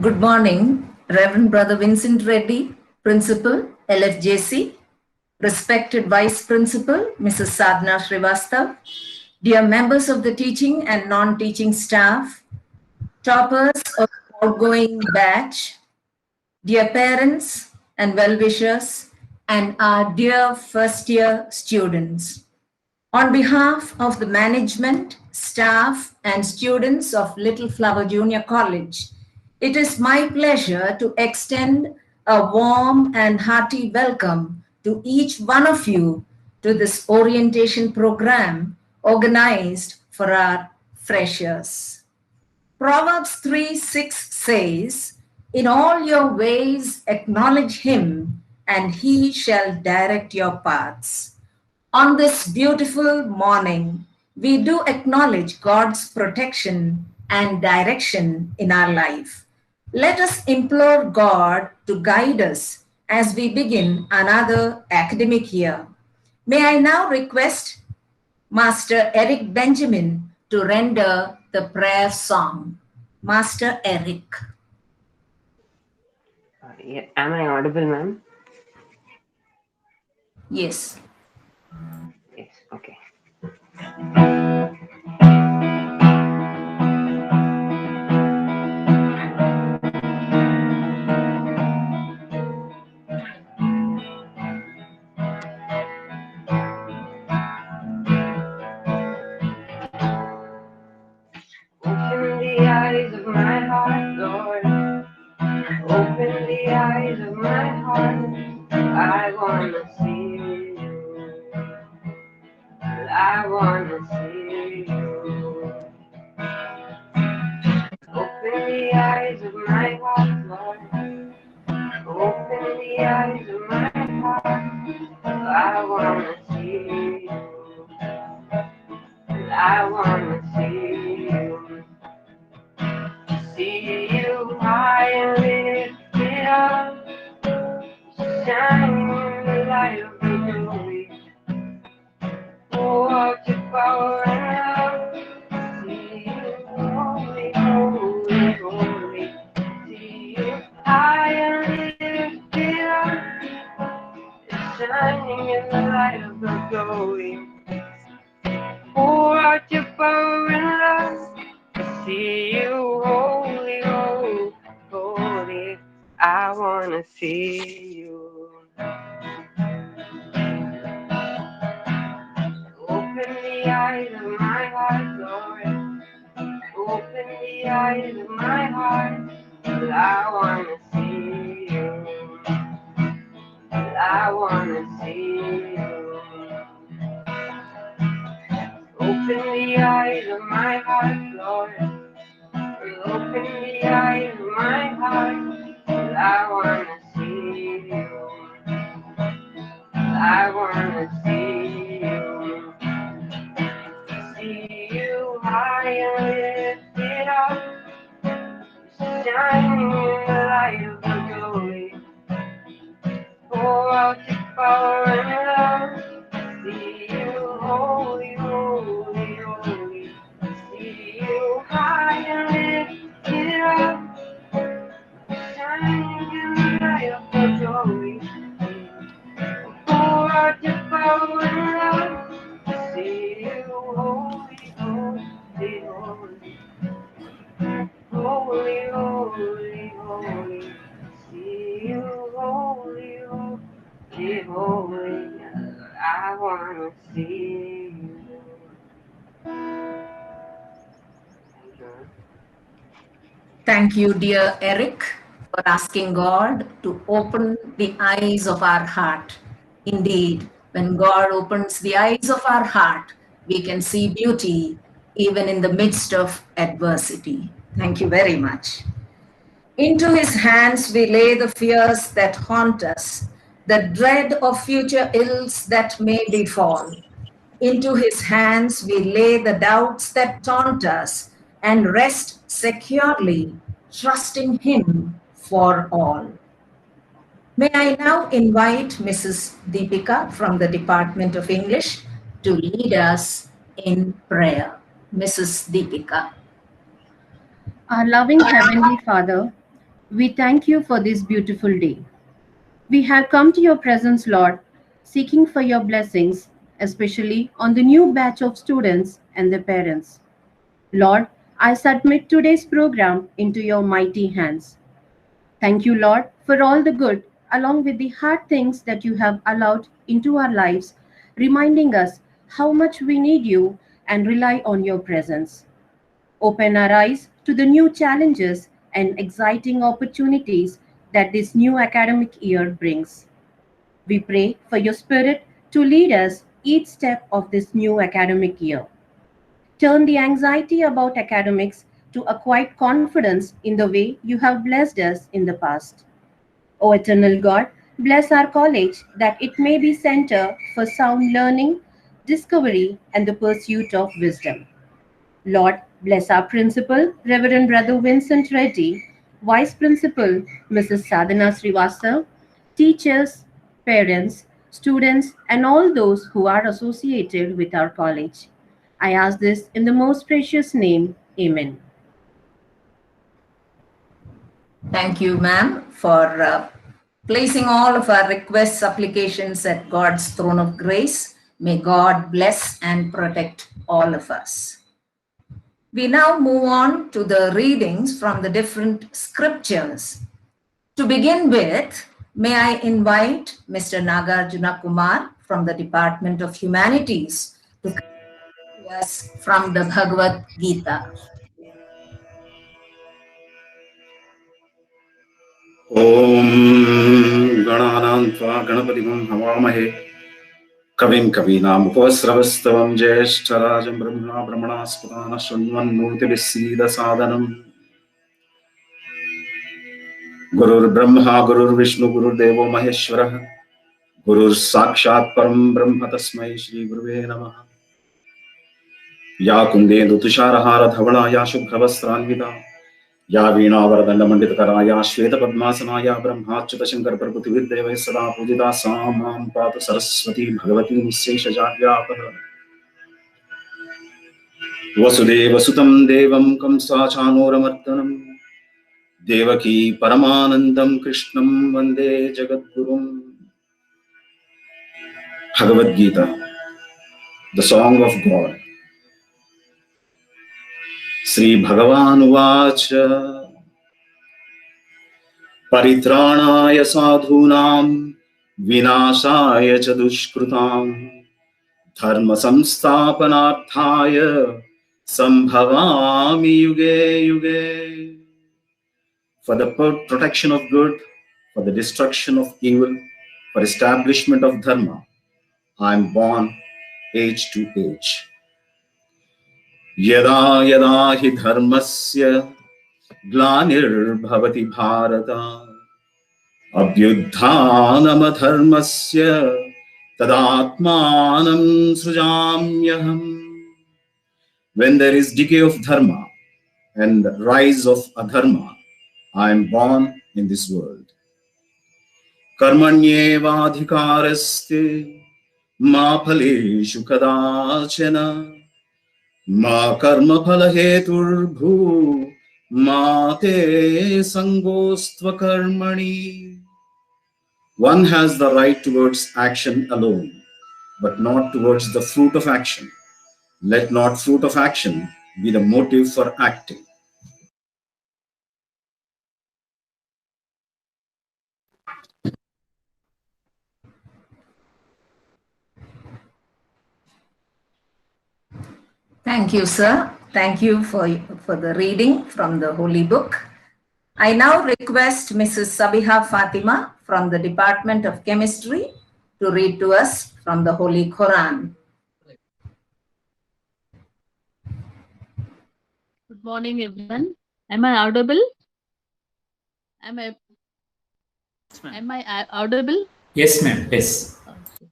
Good morning, Reverend Brother Vincent Reddy, Principal, LFJC, respected Vice Principal, Mrs. Sadhna Srivastav, dear members of the teaching and non-teaching staff, toppers of the outgoing batch, dear parents and well-wishers, and our dear first-year students. On behalf of the management, staff, and students of Little Flower Junior College, it is my pleasure to extend a warm and hearty welcome to each one of you to this orientation program organized for our freshers. Proverbs 3:6 says, "In all your ways acknowledge him, and he shall direct your paths." On this beautiful morning, we do acknowledge God's protection and direction in our life. Let us implore God to guide us as we begin another academic year. May I now request Master Eric Benjamin to render the prayer song. Master Eric. Yeah, am I audible, ma'am? Yes. Yes, okay. Open the eyes of my heart, Lord. Open the eyes of my heart. I wanna see you. I wanna see you. Open the eyes of my heart, Lord. Open the eyes of my heart. I wanna see you. I wanna see you. See you high and lifted up, shining in the light of your glory. What your power and love. See you holy, holy, holy. See you high and lifted up, shining in the light of your glory. Pour out your power and love. See you holy, holy, holy. I wanna see you. Open the eyes of my heart, Lord. Open the eyes of my heart. I wanna see you. I wanna see you. Open the eyes of my heart, Lord. Open the eyes of my heart. I wanna see you. I wanna see you. See you high and lifted up, shining in the light of your glory. Pour out your power and love. See you holy, holy, holy. See you high and lifted up, shining in the light of your glory. Pour out your power and love. See you holy, holy, holy. Holy, holy, holy. See you holy, holy, holy. I wanna see you. Thank you, dear Eric, for asking God to open the eyes of our heart. Indeed, when God opens the eyes of our heart, we can see beauty even in the midst of adversity. Thank you very much. Into his hands we lay the fears that haunt us, the dread of future ills that may befall. Into his hands we lay the doubts that taunt us and rest securely, trusting him for all. May I now invite Mrs. Deepika from the Department of English to lead us in prayer. Mrs. Deepika. Our loving Heavenly Father, We thank you for this beautiful day. We have come to your presence, Lord, seeking for your blessings, especially on the new batch of students and their parents. Lord, I submit today's program into your mighty hands. Thank you, Lord, for all the good, along with the hard things that you have allowed into our lives, reminding us how much we need you and rely on your presence. Open our eyes to the new challenges and exciting opportunities that this new academic year brings. We pray for your Spirit to lead us each step of this new academic year. Turn the anxiety about academics to a quiet confidence in the way you have blessed us in the past. O eternal God, bless our college that it may be center for sound learning, discovery, and the pursuit of wisdom. Lord, bless our principal, Reverend Brother Vincent Reddy, Vice Principal, Mrs. Sadhana Srivastava, teachers, parents, students, and all those who are associated with our college. I ask this in the most precious name. Amen. Thank you, ma'am, for placing all of our requests, applications at God's throne of grace. May God bless and protect all of us. We now move on to the readings from the different scriptures. To begin with, may I invite Mr. Nagarjuna Kumar from the Department of Humanities to come to us from the Bhagavad Gita. ॐ गणानां त्वा गणपतिं हवामहे कविं कवीनामुपस्रवस्तवं ज्येष्ठराजं ब्रह्मणास्पदानः शृण्वन्नोतिभिः सीदसादनम् गुरुर्ब्रह्मा गुरुर्विष्णु गुरुर्देवो महेश्वरः गुरुर्साक्षात् परं ब्रह्म तस्मै श्रीगुरुवे नमः। या कुन्देन्दुतुषारहारधवला या शुभ्रवस्त्रान्विता या वीणावरदण्डमण्डितकरा या श्वेतपद्मासना या ब्रह्माच्युतशङ्करप्रभृतिभिर्देवैः सदा पूजिता सा मां पातु सरस्वती भगवती निःशेषजाड्यापः। वसुदेवसुतं देवं कंसाचानूरमर्दनं देवकी परमानन्दं कृष्णं वन्दे जगद्गुरुम्। Bhagavad-gita, the song of God. Sri Bhagavan Uvacha परित्राणाय साधूनां विनाशाय च दुष्कृतां धर्म संस्थापनार्थाय संभवामि युगे युगे। For the protection of good, for the destruction of evil, for establishment of dharma, I am born age to age. यदा यदा हि धर्मस्य ग्लानिर्भवति Bharat अभ्युत्थानमधर्मस्य तदात्मानं सृजाम्यहम्। When there is decay of dharma and rise of adharma, I am born in this world. Karmanyevadhikaraste ma phaleshu kadachana ma karma phalaheturbhu ma te sangostva karmani. One has the right towards action alone, but not towards the fruit of action. Let not fruit of action be the motive for acting. Thank you, sir. Thank you for the reading from the Holy Book. I now request Mrs. Sabiha Fatima from the Department of Chemistry to read to us from the Holy Quran. Good morning, everyone. Am I audible? Am I audible? Yes, ma'am. Yes. Okay.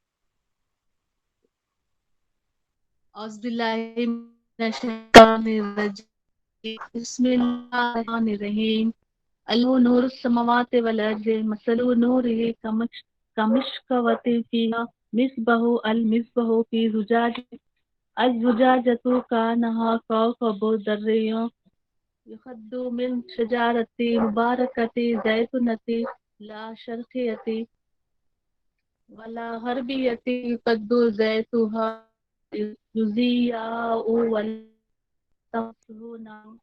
Bismillahirrahmanirrahim. Allahu nur samawati wal ardi masalu nurihi kamishkawati fiha misbahu al misbahu fi zujaj az zujajatu kanaha kawkabu darriyun يخد من شجرة مباركة زيتونة لا شرقية ولا غربية يقد زيتها يضيء ولا تطفئون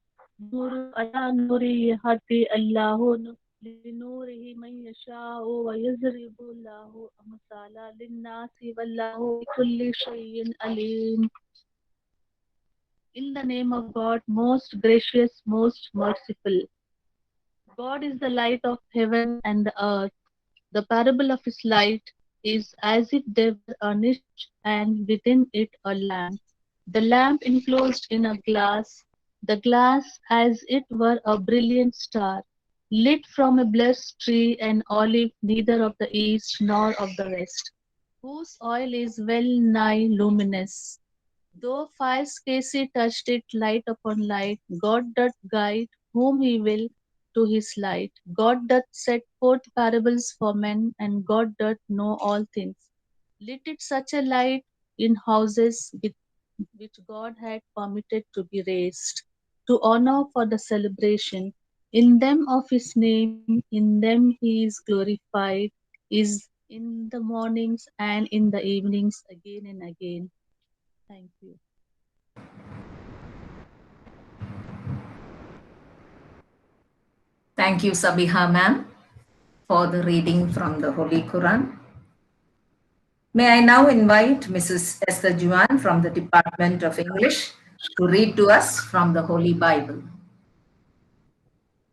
نور على نور يهدي الله لنوره من يشاء ويضرب الله أمثالا للناس والله بكل شيء عليم. In the name of God, most gracious, most merciful. God is the light of heaven and the earth. The parable of his light is as if there were a niche and within it a lamp. The lamp enclosed in a glass, the glass as it were a brilliant star, lit from a blessed tree and olive neither of the east nor of the west, whose oil is well nigh luminous. Though fire scarcely touched it, light upon light, God doth guide whom he will to his light. God doth set forth parables for men, and God doth know all things. Lit it such a light in houses which God had permitted to be raised, to honor for the celebration. In them of his name, in them he is glorified, is in the mornings and in the evenings again and again. Thank you. Thank you, Sabiha ma'am, for the reading from the Holy Quran. May I now invite Mrs. Esther Juan from the Department of English to read to us from the Holy Bible.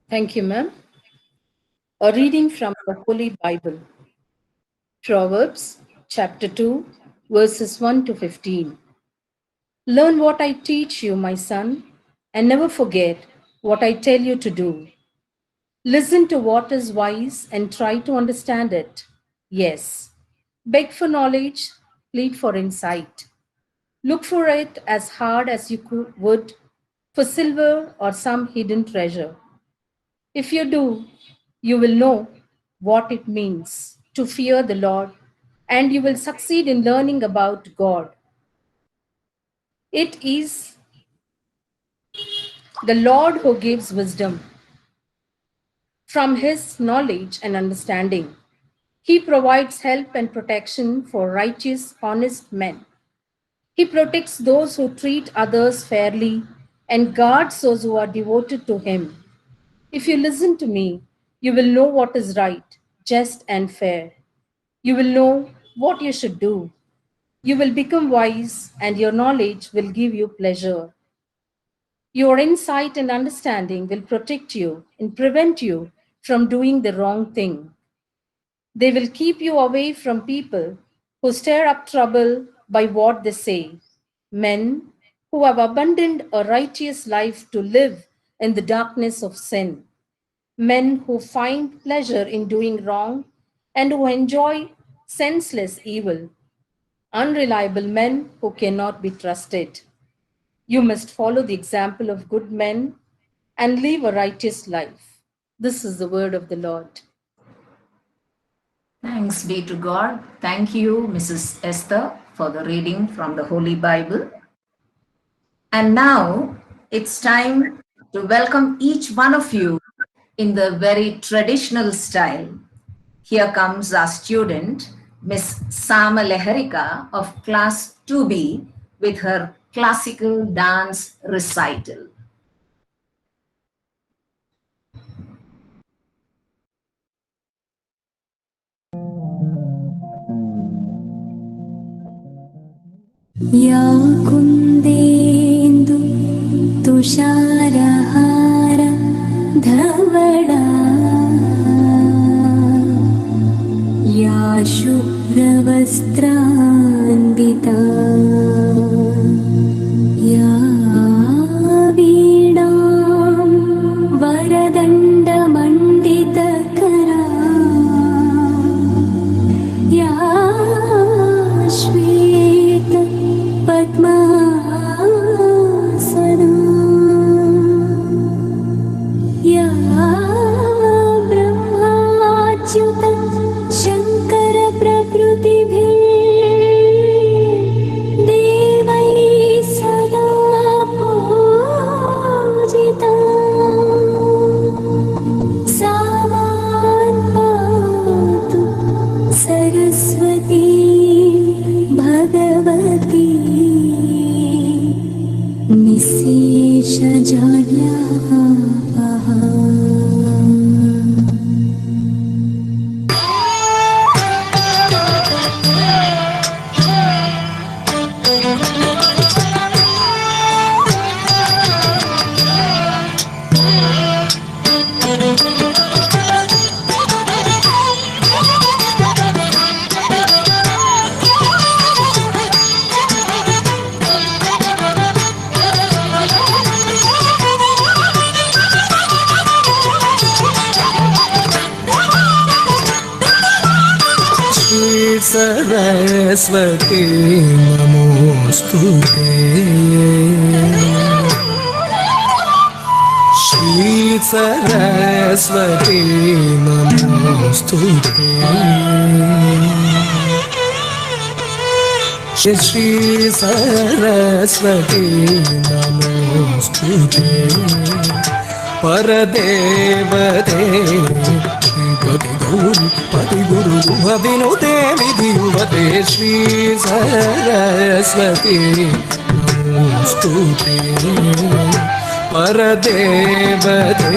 Thank you, ma'am. A reading from the Holy Bible. Proverbs chapter 2, verses 1 to 15. Learn what I teach you, my son, and never forget what I tell you to do. Listen to what is wise and try to understand it. Yes, beg for knowledge, plead for insight. Look for it as hard as you would for silver or some hidden treasure. If you do, you will know what it means to fear the Lord, and you will succeed in learning about God. It is the Lord who gives wisdom. From his knowledge and understanding, he provides help and protection for righteous, honest men. He protects those who treat others fairly and guards those who are devoted to him. If you listen to me, you will know what is right, just, and fair. You will know what you should do. You will become wise, and your knowledge will give you pleasure. Your insight and understanding will protect you and prevent you from doing the wrong thing. They will keep you away from people who stir up trouble by what they say, men who have abandoned a righteous life to live in the darkness of sin, men who find pleasure in doing wrong and who enjoy senseless evil, unreliable men who cannot be trusted. You must follow the example of good men and live a righteous life. This is the word of the Lord. Thanks be to God. Thank you, Mrs. Esther, for the reading from the Holy Bible. And now it's time to welcome each one of you in the very traditional style. Here comes our student, Miss Sama Leharika of Class 2B with her classical dance recital. या कुन्देन्दु तुषारहार धवला या शुभ्रवस्त्रान्विता या वीणां वरदण्डमण्डितकरा या श्वेत पद्मासना या ब्रह्माच्युत शङ्कर प्रकृतिभिः सरस्वती नमोस्तुते श्री सरस्वती नमोस्तुते श्री सरस्वती नमोस्तुते परदेवते पति गुरु विनुते विधिवते श्री सरस्वती नमोस्तुते परदेवते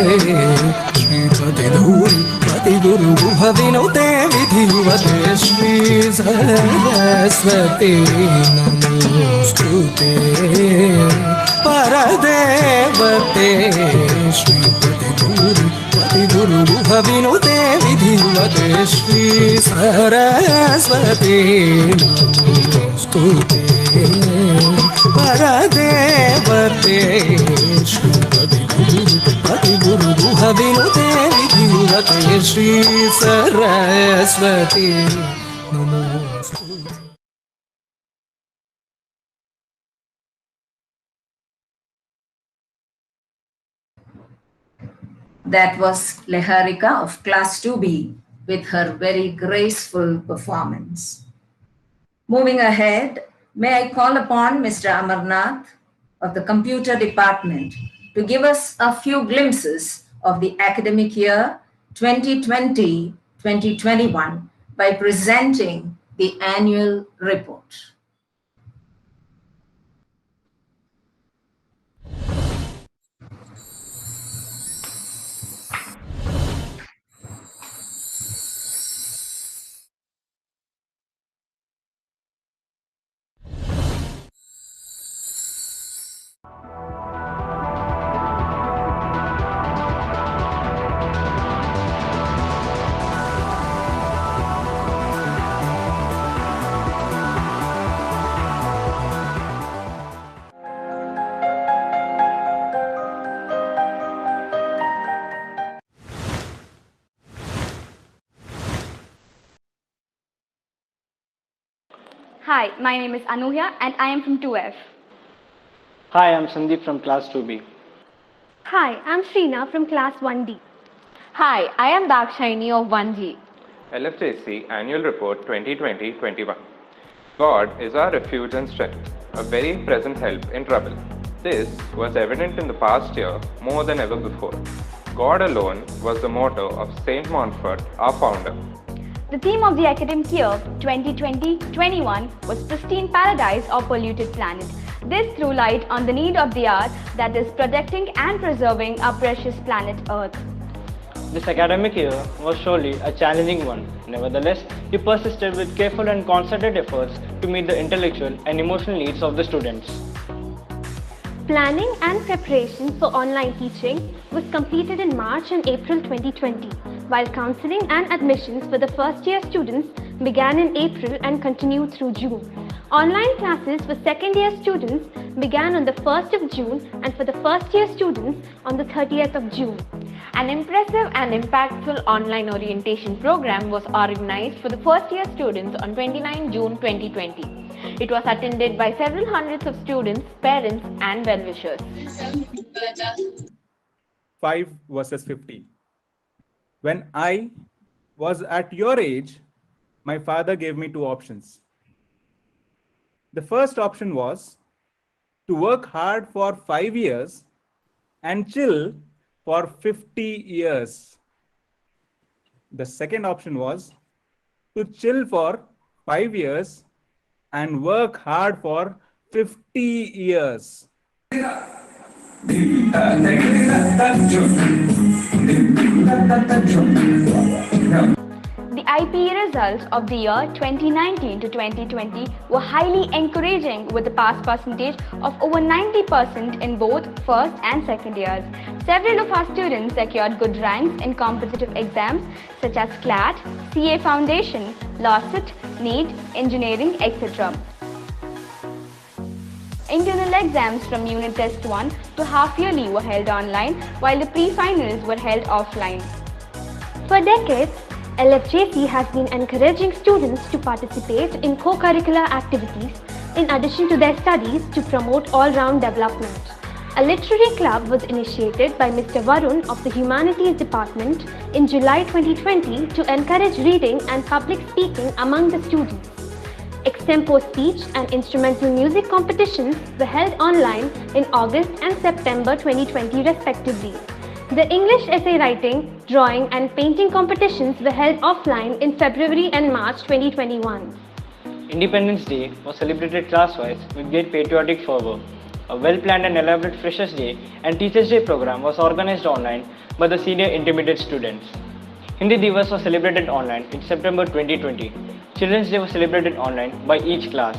श्रीपति पति गुरु विनुते विधिवते श्री सरस्वती नमोस्तुते परदेवते श्रीपति गुरु विनुते विधिवते श्री सरस्वती नमोस्तुते परदेवते श्रीपति गुरु विनुते विधिवते श्री सरस्वती नमोस्तुते। That was Leharika of Class 2B with her very graceful performance. Moving ahead, may I call upon Mr. Amarnath of the Computer Department to give us a few glimpses of the academic year 2020-2021 by presenting the annual report. Hi, my name is Anuhya and I am from 2F. Hi, I'm Sandeep from Class 2B. Hi, I'm Sheena from Class 1D. Hi, I am Dakshayani of 1G. LFJC Annual Report 2020-21. God is our refuge and strength, a very present help in trouble. This was evident in the past year more than ever before. God alone was the motto of Saint Montfort, our founder. The theme of the academic year 2020-21 was Pristine Paradise or Polluted Planet. This threw light on the need of the hour, that is protecting and preserving our precious planet Earth. This academic year was surely a challenging one. Nevertheless, he persisted with careful and concerted efforts to meet the intellectual and emotional needs of the students. Planning and preparation for online teaching was completed in March and April 2020, while counseling and admissions for the first-year students began in April and continued through June. Online classes for second-year students began on the 1st of June and for the first-year students on the 30th of June. An impressive and impactful online orientation program was organized for the first-year students on 29 June 2020. It was attended by several hundreds of students, parents, and well-wishers. 5 versus 50. When I was at your age, my father gave me 2 options. The first option was to work hard for 5 years and chill for 50 years. The second option was to chill for 5 years and work hard for 50 years. The IPE results of the year 2019 to 2020 were highly encouraging with a pass percentage of over 90% in both first and second years. Several of our students secured good ranks in competitive exams such as CLAT, CA Foundation, LAWCET, NEET, Engineering, etc. Internal exams from Unit Test 1 to half yearly were held online, while the pre-finals were held offline. For decades, LFJC has been encouraging students to participate in co-curricular activities in addition to their studies to promote all-round development. A literary club was initiated by Mr. Varun of the Humanities Department in July 2020 to encourage reading and public speaking among the students. Extempo speech and instrumental music competitions were held online in August and September 2020 respectively. The English essay writing, drawing and painting competitions were held offline in February and March 2021. Independence Day was celebrated class-wise with great patriotic fervor. A well-planned and elaborate Freshers' Day and Teachers' Day program was organized online by the senior intermediate students. Hindi Divas was celebrated online in September 2020. Children's Day was celebrated online by each class.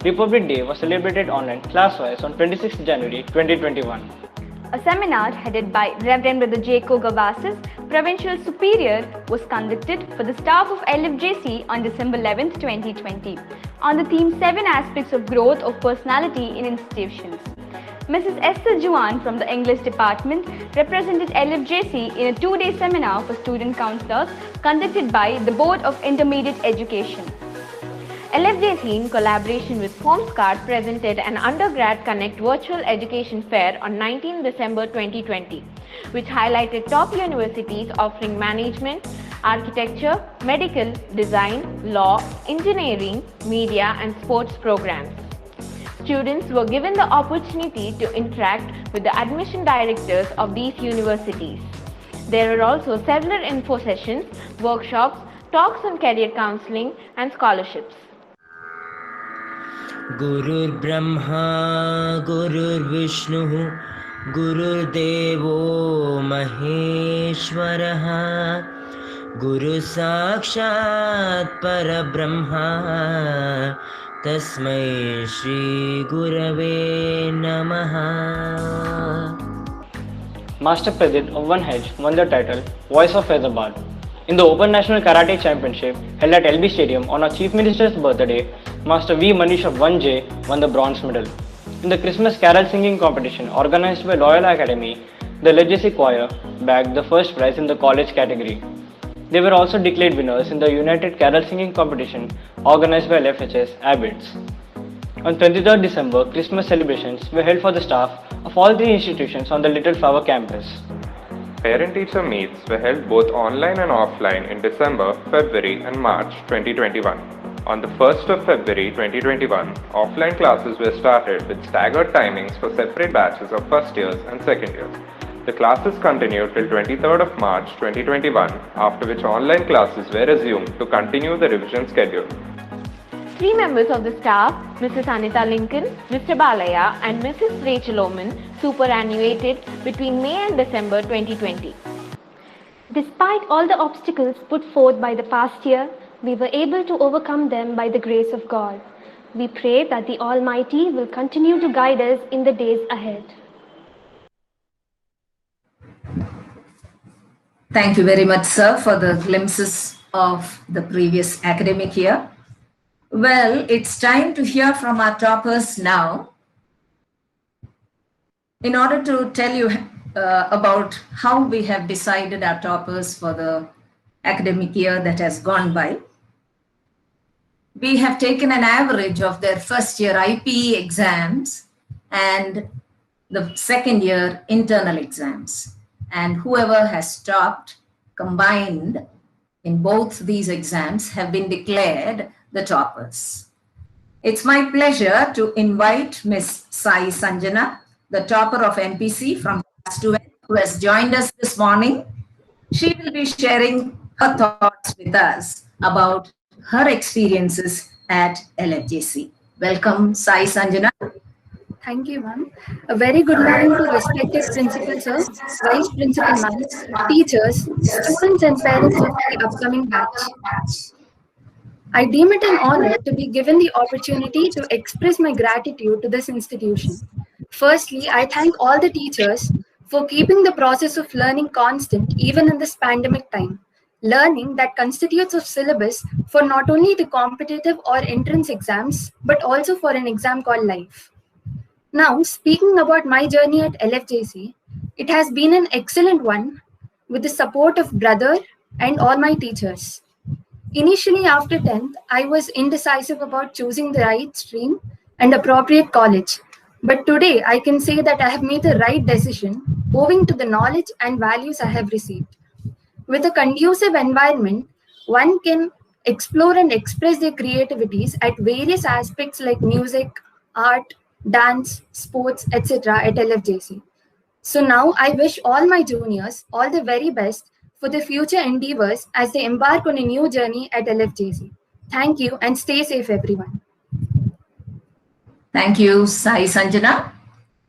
Republic Day was celebrated online class-wise on 26 January 2021. A seminar headed by Reverend Brother Jaco Gavasis, Provincial Superior, was conducted for the staff of LFJC on December 11, 2020, on the theme 7 Aspects of Growth of Personality in Institutions. Mrs. Esther Juan from the English department represented LFJC in a 2-day seminar for student counselors conducted by the Board of Intermediate Education. LFJC, in collaboration with FormsCard, presented an Undergrad Connect virtual education fair on 19 December 2020, which highlighted top universities offering management, architecture, medical, design, law, engineering, media, and sports programs. Students were given the opportunity to interact with the admission directors of these universities. There were also several info sessions, workshops, talks on career counseling, and scholarships. Gurur Brahma, Gurur Vishnu, Gurur Devo Maheshwaraha, Guru Sakshat Parabrahma, Tasmai Shri Gurave Namaha. Master Pradit of One Hedge won the title Voice of Hyderabad. In the Open National Karate Championship held at LB Stadium on our Chief Minister's birthday, Master V. Manish of 1J won the bronze medal. In the Christmas carol singing competition organized by Loyola Academy, the LFJC choir bagged the first prize in the college category. They were also declared winners in the United Carol Singing competition organized by LFHS Abbots. On 23rd December, Christmas celebrations were held for the staff of all 3 institutions on the Little Flower campus. Parent-teacher meets were held both online and offline in December, February and March 2021. On the 1st of February 2021, offline classes were started with staggered timings for separate batches of first years and second years. The classes continued till 23rd of March 2021, after which online classes were resumed to continue the revision schedule. 3 members of the staff, Mrs. Anita Lincoln, Mr. Balaya and Mrs. Rachel Oman, superannuated between May and December 2020. Despite all the obstacles put forth by the past year, we were able to overcome them by the grace of God. We pray that the Almighty will continue to guide us in the days ahead. Thank you very much, sir, for the glimpses of the previous academic year. Well, it's time to hear from our toppers now. In order to tell you about how we have decided our toppers for the academic year that has gone by, we have taken an average of their first year IPE exams and the second year internal exams. And whoever has topped combined in both these exams have been declared the toppers. It's my pleasure to invite Ms. Sai Sanjana, the topper of MPC from class 2, who has joined us this morning. She will be sharing her thoughts with us about her experiences at LFJC. Welcome, Sai Sanjana. Thank you, ma'am. A very good morning to respected principal sir, vice principal ma'am, teachers, students and parents of the upcoming batch. I deem it an honor to be given the opportunity to express my gratitude to this institution. Firstly, I thank all the teachers for keeping the process of learning constant even in this pandemic time. Learning that constitutes of syllabus for not only the competitive or entrance exams, but also for an exam called life. Now, speaking about my journey at LFJC, it has been an excellent one with the support of brother and all my teachers. Initially, after 10th, I was indecisive about choosing the right stream and appropriate college. But today, I can say that I have made the right decision owing to the knowledge and values I have received. With a conducive environment, one can explore and express their creativities at various aspects like music, art, dance, sports, etc. at LFJC. So now I wish all my juniors all the very best for their future endeavors as they embark on a new journey at LFJC. Thank you and stay safe, everyone. Thank you, Sai Sanjana.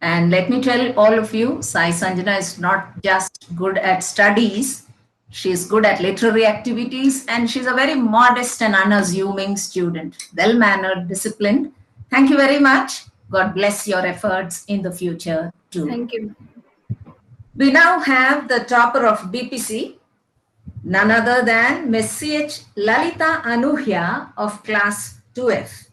And let me tell all of you, Sai Sanjana is not just good at studies, she's good at literary activities, and she's a very modest and unassuming student, well mannered, disciplined. Thank you very much. God bless your efforts in the future too. Thank you. We now have the topper of BPC, none other than Miss C.H. Lalita Anuhya of class 2F.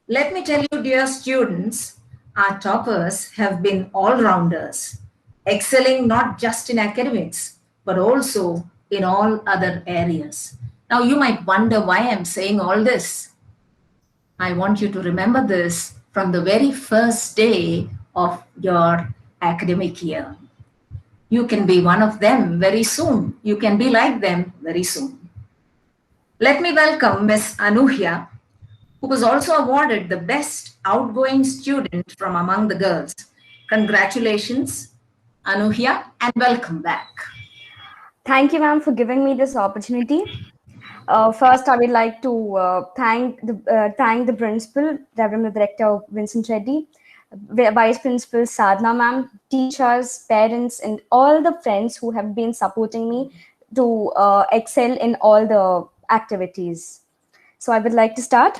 Let me tell you, dear students, our toppers have been all-rounders, excelling not just in academics, but also in all other areas. Now, you might wonder why I'm saying all this. I want you to remember this from the very first day of your academic year. You can be one of them very soon. You can be like them very soon. Let me welcome Miss Anuhya, who was also awarded the best outgoing student from among the girls. Congratulations, Anuhya, and welcome back. Thank you, ma'am, for giving me this opportunity. First, I would like to thank the principal, Reverend Director Vincent Reddy, Vice Principal Sadhna ma'am, teachers, parents, and all the friends who have been supporting me to excel in all the activities. So I would like to start.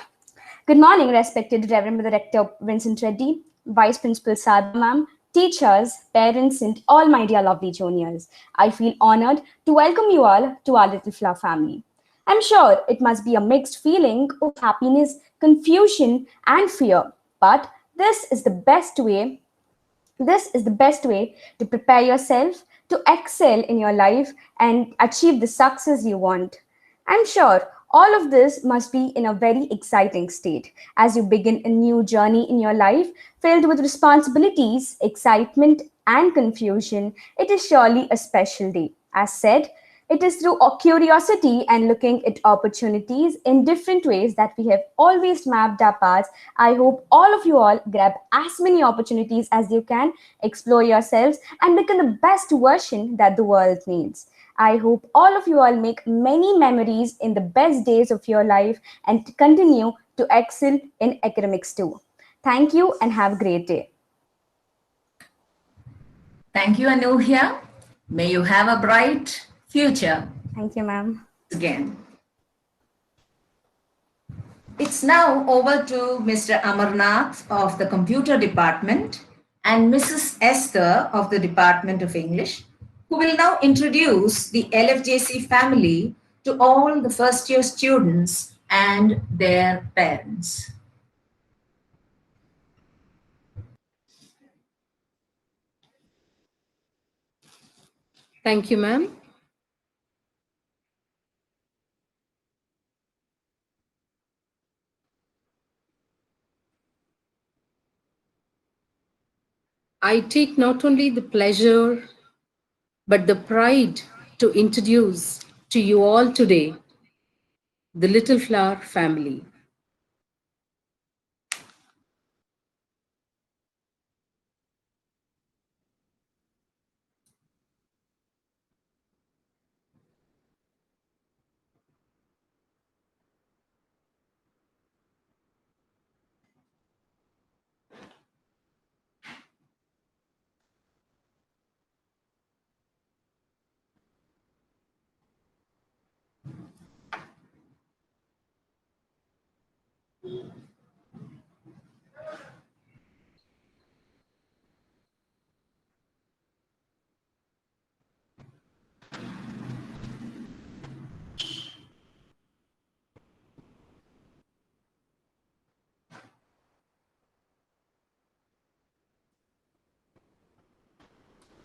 Good morning, respected Reverend Director Vincent Reddy, Vice Principal Sadhna ma'am, teachers, parents, and all my dear lovely juniors. I feel honored to welcome you all to our Little Flower family. I'm sure it must be a mixed feeling of happiness, confusion, and fear, but this is the best way to prepare yourself to excel in your life and achieve the success you want. I'm sure all of this must be in a very exciting state as you begin a new journey in your life filled with responsibilities, excitement, and confusion. It is surely a special day. As said, it is through curiosity and looking at opportunities in different ways that we have always mapped our paths. I hope all of you all grab as many opportunities as you can, explore yourselves, and become the best version that the world needs. I hope all of you all make many memories in the best days of your life and continue to excel in academics too. Thank you and have a great day. Thank you, Anuhya. May you have a bright future. Thank you, ma'am. Again. It's now over to Mr. Amarnath of the Computer Department and Mrs. Esther of the Department of English, who will now introduce the LFJC family to all the first year students and their parents. Thank you, ma'am. I take not only the pleasure, but the pride to introduce to you all today the Little Flower family.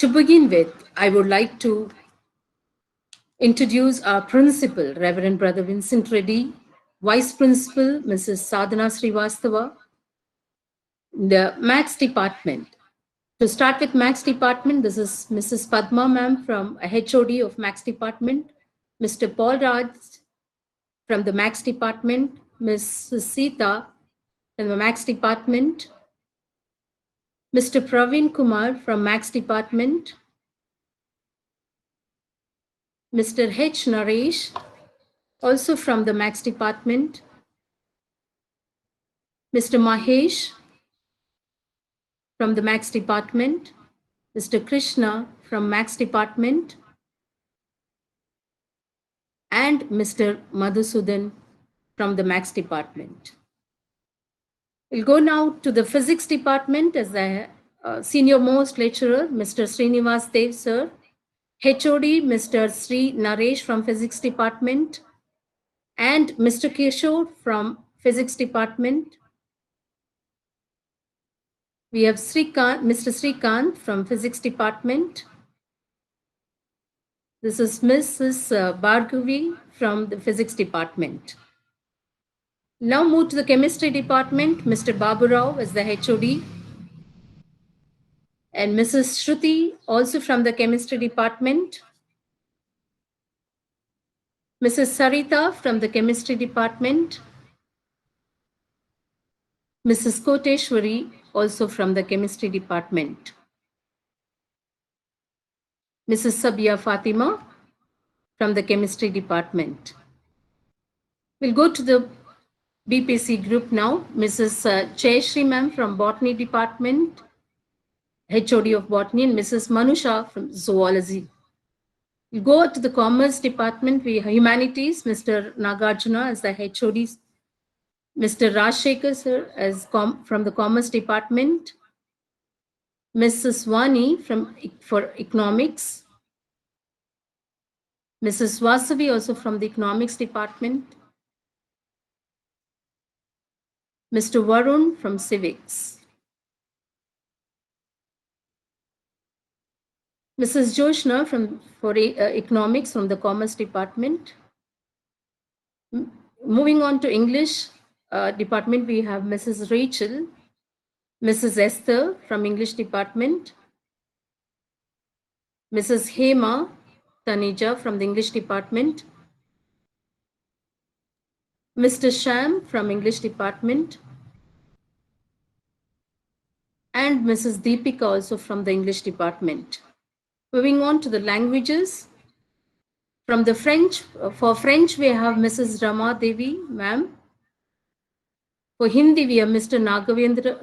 To begin with, I would like to introduce our principal, Reverend Brother Vincent Reddy, Vice Principal, Mrs. Sadhana Srivastava, the Maths Department. To start with Maths Department, this is Mrs. Padma ma'am from HOD of Maths Department, Mr. Paul Raj from the Maths Department, Mrs. Sita from the Maths Department, Mr. Praveen Kumar from Maths Department, Mr. H. Naresh, also from the Maths Department, Mr. Mahesh from the Maths Department, Mr. Krishna from Maths Department, and Mr. Madhusudan from the Maths Department. We'll go now to the Physics Department as the senior most lecturer, Mr. Srinivas Dev, sir. HOD, Mr. Sri Naresh from Physics Department, and Mr. Kishore from Physics Department. We have Mr. Srikant from Physics Department. This is Mrs. Bhargavi from the Physics Department. Now move to the Chemistry Department. Mr. Babu Rao is the HOD. And Mrs. Shruti, also from the Chemistry Department. Mrs. Sarita from the Chemistry Department. Mrs. Koteshwari, also from the Chemistry Department. Mrs. Sabia Fatima from the Chemistry Department. We'll go to the BPC group now. Mrs. Jayashri ma'am from Botany Department, HOD of Botany, and Mrs. Manusha from Zoology. We'll go to the Commerce Department. We have Humanities, Mr. Nagarjuna as the HOD, Mr. Rajshekhar sir as from the Commerce Department, Mrs. Wani for Economics, Mrs. Vasavi also from the Economics Department, Mr. Varun from Civics, Mrs. Joshna for Economics from the Commerce Department. Moving on to English Department, we have Mrs. Rachel, Mrs. Esther from English Department, Mrs. Hema Tanija from the English Department, Mr. Sham from English Department, and Mrs. Deepika also from the English Department. Moving on to the languages. From the French, for French we have Mrs. Rama Devi, ma'am. For Hindi we have Mr.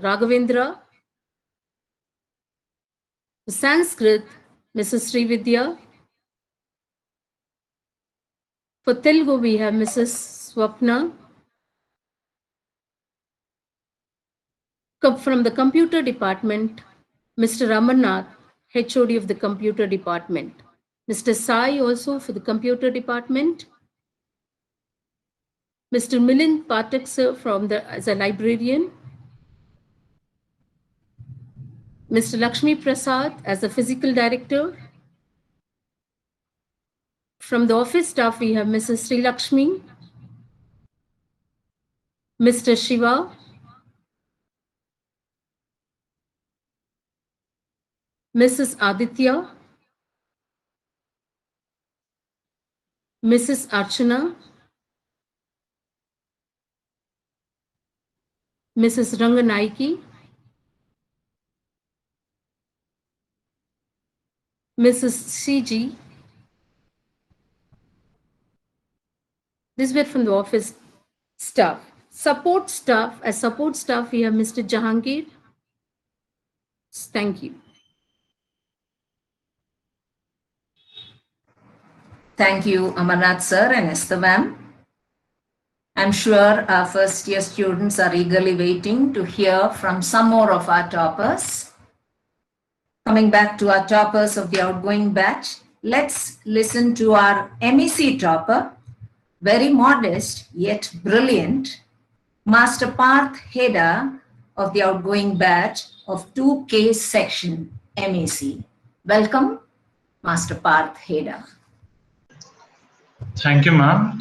Raghavendra. For Sanskrit, Mrs. Srividya. For Telugu we have Mrs. Swapna. From the Computer Department, Mr. Ramannath, HOD of the Computer Department. Mr. Sai also for the Computer Department. Mr. Milind Pathak sir as a librarian. Mr. Lakshmi Prasad as the Physical Director. From the office staff we have Mrs. Sri Lakshmi, Mr. Shiva, Mrs. Aditya, Mrs. Archana, Mrs. Ranganaiki, Mrs. CG. This were from the office staff. Support staff, as support staff we have Mr. Jahangir. Thank you. Thank you, Amarnath sir and Esther ma'am. I'm sure our first year students are eagerly waiting to hear from some more of our toppers. Coming back to our toppers of the outgoing batch, let's listen to our MEC topper, very modest yet brilliant, Master Parth Heda of the outgoing batch of 2K section MEC. Welcome, Master Parth Heda. Thank you, ma'am.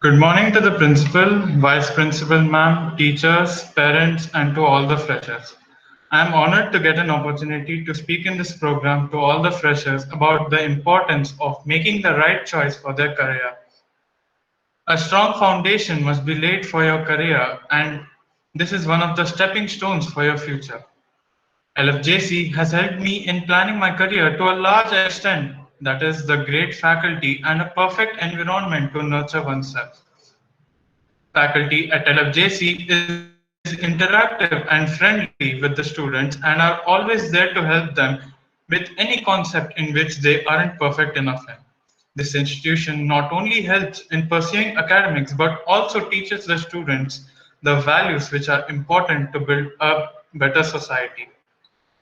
Good morning to the principal, vice principal, ma'am, teachers, parents, and to all the freshers. I am honored to get an opportunity to speak in this program to all the freshers about the importance of making the right choice for their career. A strong foundation must be laid for your career, and this is one of the stepping stones for your future. LFJC has helped me in planning my career to a large extent, that is, the great faculty and a perfect environment to nurture oneself. Faculty at LFJC is interactive and friendly with the students and are always there to help them with any concept in which they aren't perfect enough in. This institution not only helps in pursuing academics but also teaches the students the values which are important to build a better society.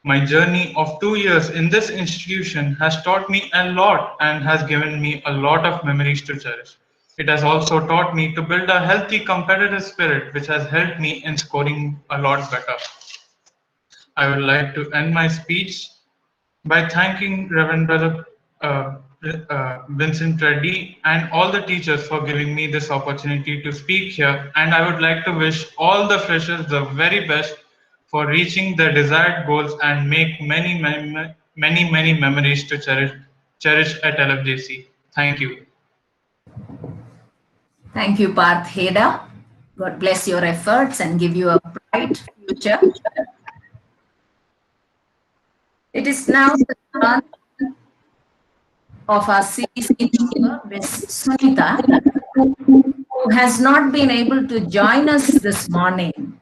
My journey of 2 years in this institution has taught me a lot and has given me a lot of memories to cherish. It has also taught me to build a healthy competitive spirit, which has helped me in scoring a lot better. I would like to end my speech by thanking Reverend Brother Vincent Reddy and all the teachers for giving me this opportunity to speak here. And I would like to wish all the freshers the very best for reaching their desired goals and make many memories to cherish at LFJC. Thank you. Thank you, Parth Heda. God bless your efforts and give you a bright future. It is now the turn of our CEC teacher, Ms. Sunita, who has not been able to join us this morning,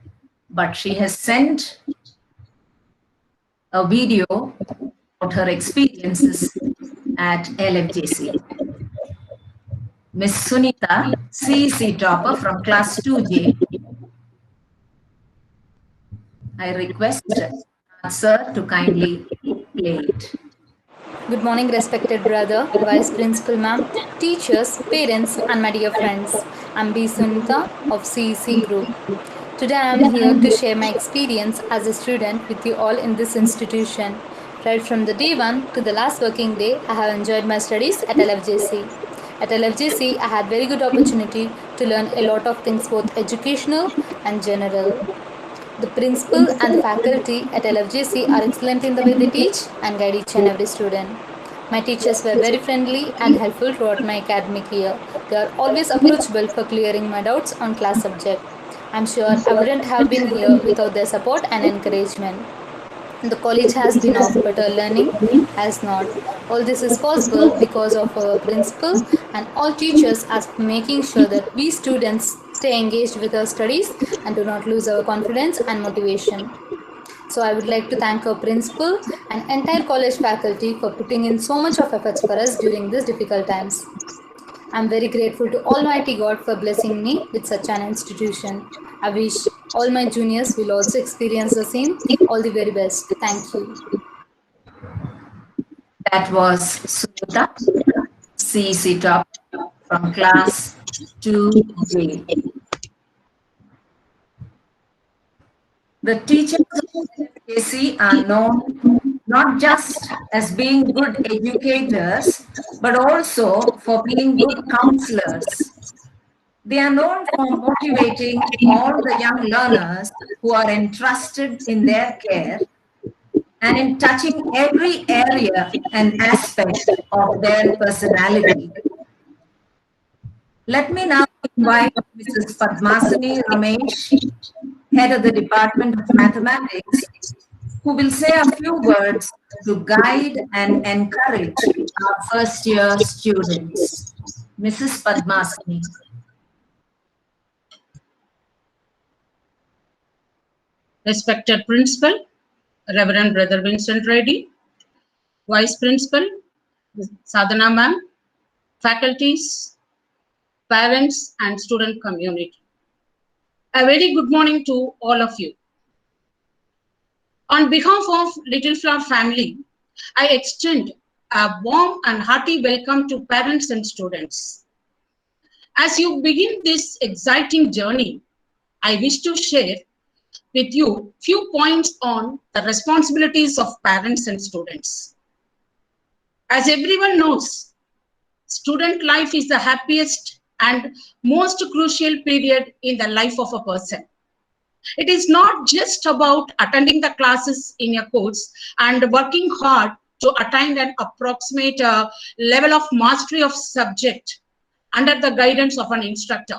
but she has sent a video about her experiences at LFJC. Ms. Sunita, CEC topper from class 2J. I request sir to kindly play it. Good morning, respected brother, vice principal ma'am, teachers, parents, and my dear friends. I'm B. Sunita of CEC Group. Today I am here to share my experience as a student with you all in this institution. Right from the day one to the last working day, I have enjoyed my studies at LFJC. At LFJC, I had very good opportunity to learn a lot of things, both educational and general. The principal and the faculty at LFJC are excellent in the way they teach and guide each and every student. My teachers were very friendly and helpful throughout my academic year. They are always approachable for clearing my doubts on class subject. I'm sure I wouldn't have been here without their support and encouragement. The college has been of better learning, has not. All this is possible because of our principal and all teachers as making sure that we students stay engaged with our studies and do not lose our confidence and motivation. So I would like to thank our principal and entire college faculty for putting in so much of efforts for us during these difficult times. I'm very grateful to Almighty God for blessing me with such an institution. I wish all my juniors will also experience the same. All the very best. Thank you. That was Sunita, CEC top from class 2J. The teachers of LFJC are known not just as being good educators, but also for being good counselors. They are known for motivating all the young learners who are entrusted in their care and in touching every area and aspect of their personality. Let me now invite Mrs. Padmasani Ramesh, head of the Department of Mathematics, who will say a few words to guide and encourage our first-year students. Mrs. Padmasani. Respected Principal, Reverend Brother Vincent Reddy, Vice Principal, Sadhana Ma'am, faculties, parents, and student community. A very good morning to all of you. On behalf of Little Flower family, I extend a warm and hearty welcome to parents and students. As you begin this exciting journey, I wish to share with you few points on the responsibilities of parents and students. As everyone knows, student life is the happiest and most crucial period in the life of a person. It is not just about attending the classes in your course and working hard to attain an approximate level of mastery of subject under the guidance of an instructor.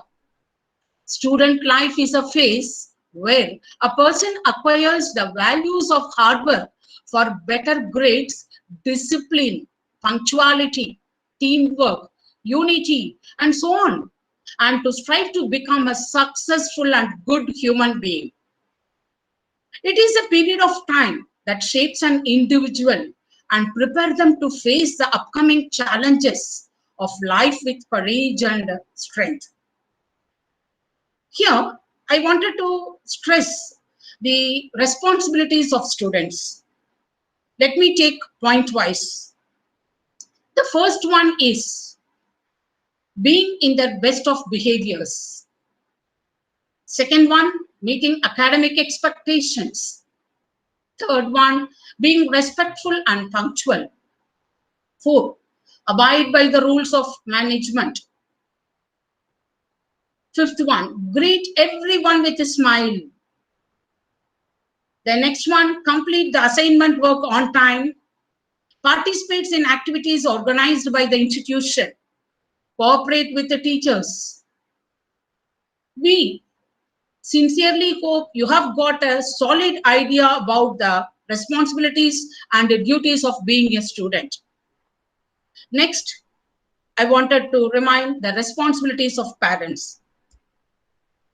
Student life is a phase where a person acquires the values of hard work for better grades, discipline, punctuality, teamwork, unity, and so on, and to strive to become a successful and good human being. It is a period of time that shapes an individual and prepare them to face the upcoming challenges of life with courage and strength. Here, I wanted to stress the responsibilities of students. Let me take point-wise. The first one is being in their best of behaviors. Second one, meeting academic expectations. Third one, being respectful and punctual. Fourth, abide by the rules of management. Fifth one, greet everyone with a smile. The next one, complete the assignment work on time. Participates in activities organized by the institution. Cooperate with the teachers. We sincerely hope you have got a solid idea about the responsibilities and the duties of being a student. Next, I wanted to remind the responsibilities of parents.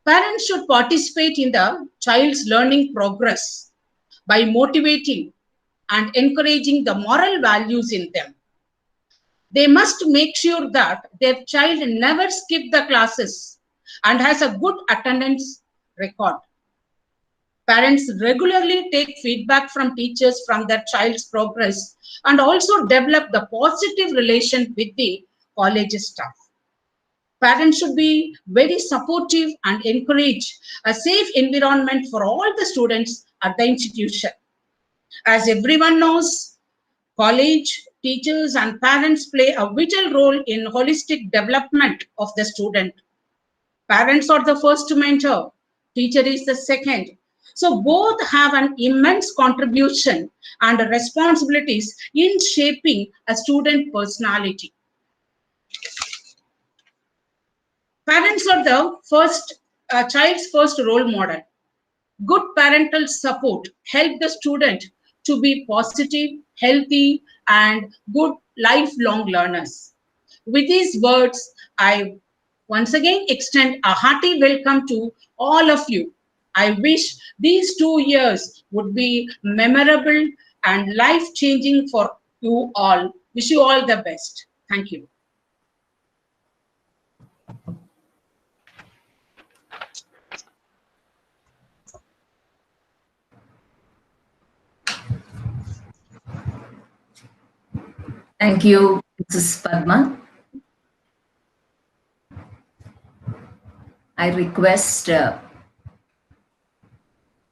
Parents should participate in the child's learning progress by motivating and encouraging the moral values in them. They must make sure that their child never skips the classes and has a good attendance record. Parents regularly take feedback from teachers from their child's progress and also develop the positive relation with the college staff. Parents should be very supportive and encourage a safe environment for all the students at the institution. As everyone knows, college, teachers, and parents play a vital role in holistic development of the student. Parents are the first mentor, teacher is the second. So both have an immense contribution and responsibilities in shaping a student personality. Parents are the child's first role model. Good parental support help the student to be positive, healthy, and good lifelong learners. With these words, I once again extend a hearty welcome to all of you. I wish these 2 years would be memorable and life-changing for you all. Wish you all the best. Thank you. Thank you, Mrs. Padma. I request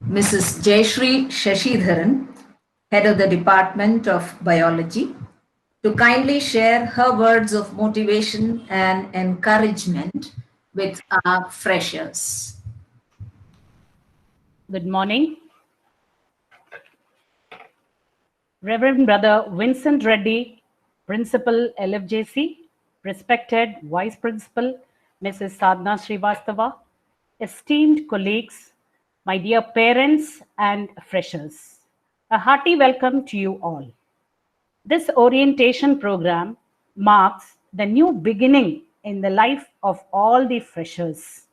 Mrs. Jayashree Shashidharan, Head of the Department of Biology, to kindly share her words of motivation and encouragement with our freshers. Good morning. Reverend Brother Vincent Reddy, Principal LFJC, respected Vice Principal Mrs. Sadhna Srivastava, esteemed colleagues, my dear parents and freshers, a hearty welcome to you all. This orientation program marks the new beginning in the life of all the freshers.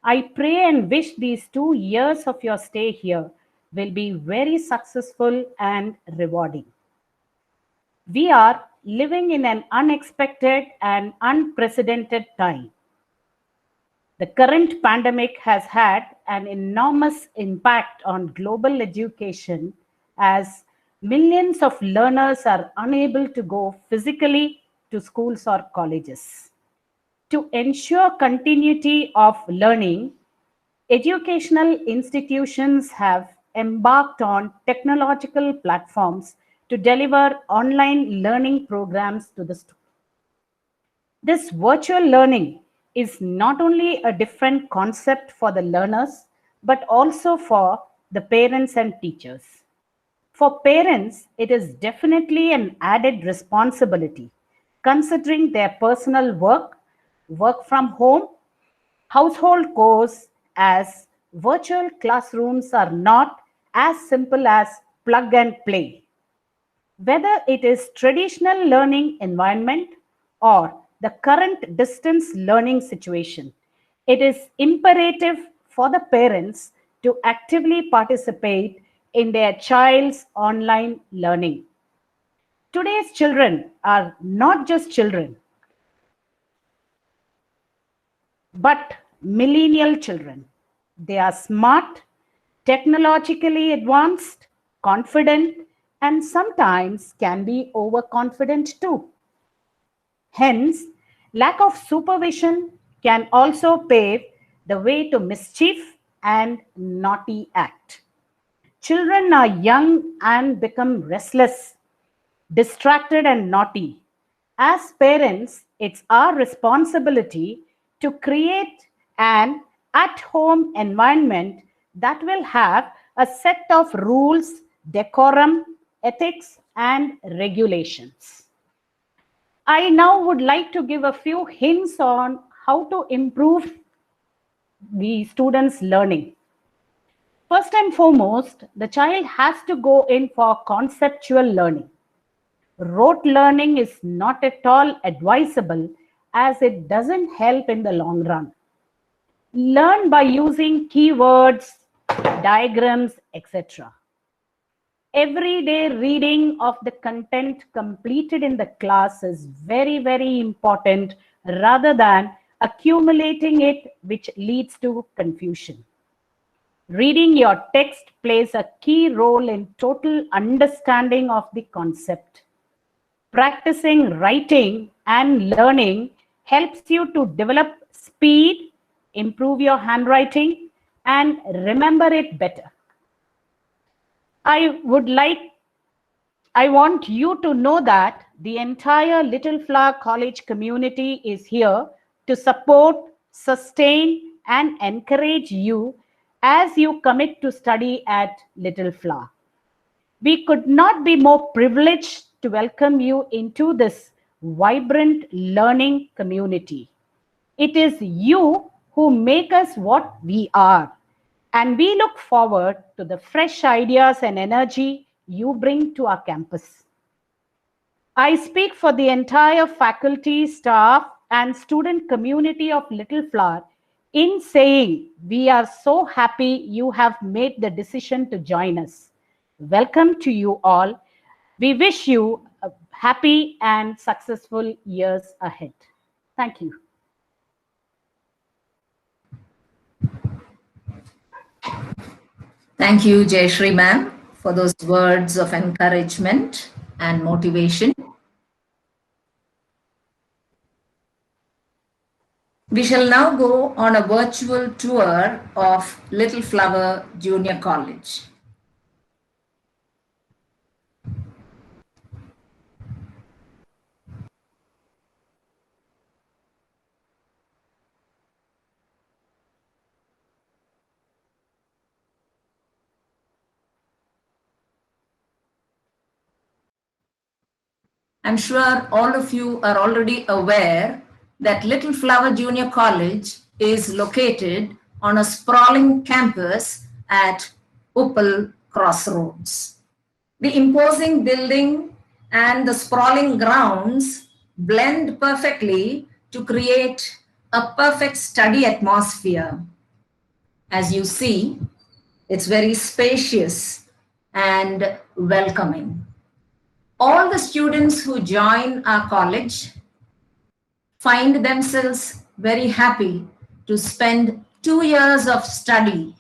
I pray and wish these 2 years of your stay here will be very successful and rewarding. We are living in an unexpected and unprecedented time. The current pandemic has had an enormous impact on global education as millions of learners are unable to go physically to schools or colleges. To ensure continuity of learning, Educational institutions have embarked on technological platforms to deliver online learning programs to the students. This virtual learning is not only a different concept for the learners, but also for the parents and teachers. For parents, it is definitely an added responsibility, considering their personal work from home, household chores, as virtual classrooms are not as simple as plug and play. Whether it is traditional learning environment or the current distance learning situation, it is imperative for the parents to actively participate in their child's online learning. Today's children are not just children, but millennial children. They are smart, technologically advanced, confident, and sometimes can be overconfident too. Hence, lack of supervision can also pave the way to mischief and naughty act. Children are young and become restless, distracted, and naughty. As parents, it's our responsibility to create an at-home environment that will have a set of rules, decorum, ethics, and regulations. I now would like to give a few hints on how to improve the students' learning. First and foremost, the child has to go in for conceptual learning. Rote learning is not at all advisable as it doesn't help in the long run. Learn by using keywords, diagrams, etc. Everyday reading of the content completed in the class is very, very important rather than accumulating it, which leads to confusion. Reading your text plays a key role in total understanding of the concept. Practicing writing and learning helps you to develop speed, improve your handwriting, and remember it better. I want you to know that the entire Little Flower College community is here to support, sustain, and encourage you as you commit to study at Little Flower. We could not be more privileged to welcome you into this vibrant learning community. It is you who make us what we are, and we look forward to the fresh ideas and energy you bring to our campus. I speak for the entire faculty, staff, and student community of Little Flower in saying we are so happy you have made the decision to join us. Welcome to you all. We wish you a happy and successful years ahead. Thank you. Thank you, Jayashree ma'am, for those words of encouragement and motivation. We shall now go on a virtual tour of Little Flower Junior College. I'm sure all of you are already aware that Little Flower Junior College is located on a sprawling campus at Uppal Crossroads. The imposing building and the sprawling grounds blend perfectly to create a perfect study atmosphere. As you see, it's very spacious and welcoming. All the students who join our college find themselves very happy to spend 2 years of study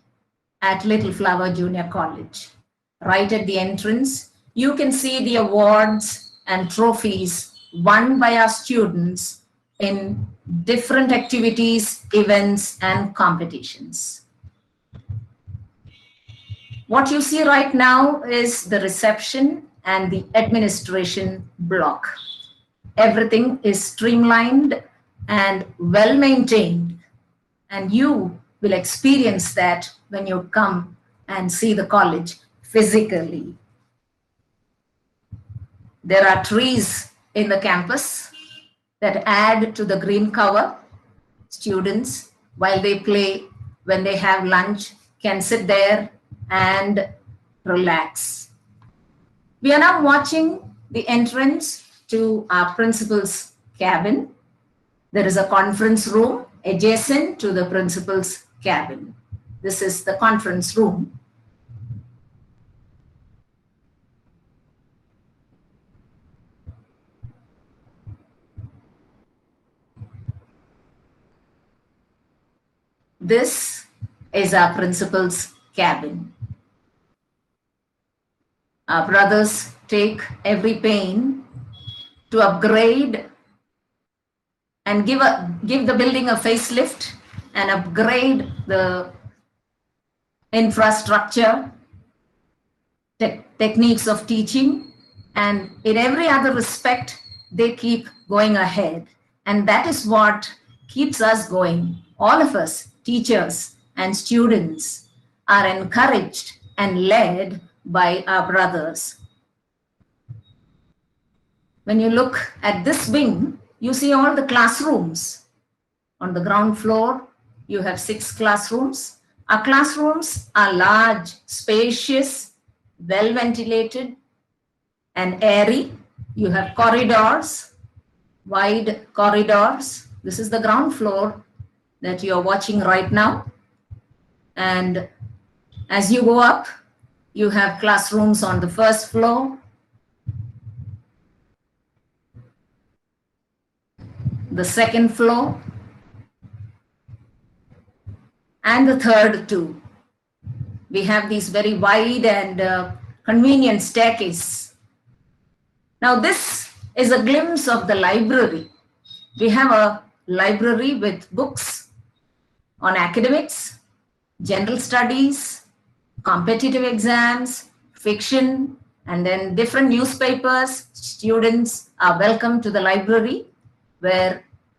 at Little Flower Junior College. Right at the entrance, you can see the awards and trophies won by our students in different activities, events, and competitions. What you see right now is the reception and the administration block. Everything is streamlined and well maintained, and you will experience that when you come and see the college physically. There are trees in the campus that add to the green cover. Students, while they play, when they have lunch, can sit there and relax. We are now watching the entrance to our principal's cabin. There is a conference room adjacent to the principal's cabin. This is the conference room. This is our principal's cabin. Our brothers take every pain to upgrade and give the building a facelift and upgrade the infrastructure, techniques of teaching, and in every other respect, they keep going ahead. And that is what keeps us going. All of us, teachers and students, are encouraged and led by our brothers. When you look at this wing, you see all the classrooms. On the ground floor, you have 6 classrooms. Our classrooms are large, spacious, well ventilated, and airy. You have corridors, wide corridors. This is the ground floor that you are watching right now. And as you go up, you have classrooms on the first floor, the second floor, and the third too. We have these very wide and convenient staircase. Now this is a glimpse of the library. We have a library with books on academics, general studies, competitive exams, fiction, and then different newspapers. Students are welcome to the library,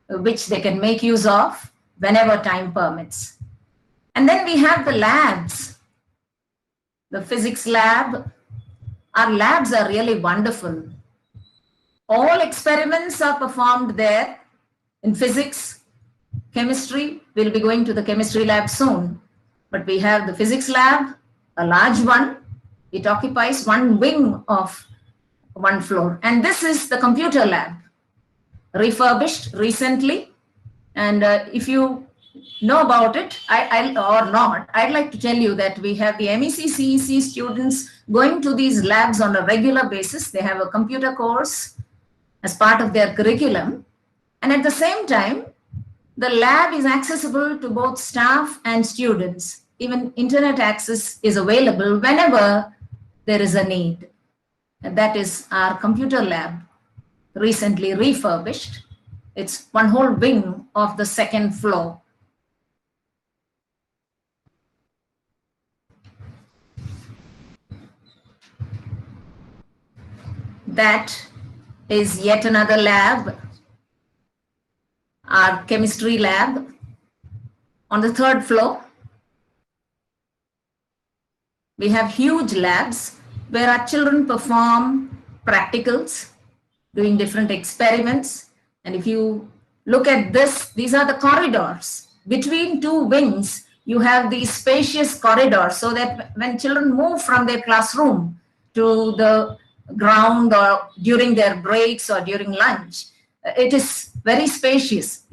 which they can make use of whenever time permits. And then we have the labs. The physics lab. Our labs are really wonderful. All experiments are performed there in physics, chemistry. We'll be going to the chemistry lab soon. But we have the physics lab, a large one. It occupies one wing of one floor. And this is the computer lab, refurbished recently. And if you know about it, or not, I'd like to tell you that we have the MEC CEC students going to these labs on a regular basis. They have a computer course as part of their curriculum. And at the same time, the lab is accessible to both staff and students. Even internet access is available whenever there is a need. And that is our computer lab, recently refurbished. It's one whole wing of the second floor. That is yet another lab, our chemistry lab on the third floor. We have huge labs where our children perform practicals, doing different experiments. And if you look at this, these are the corridors. Between 2 wings, you have these spacious corridors so that when children move from their classroom to the ground or during their breaks or during lunch, it is very spacious.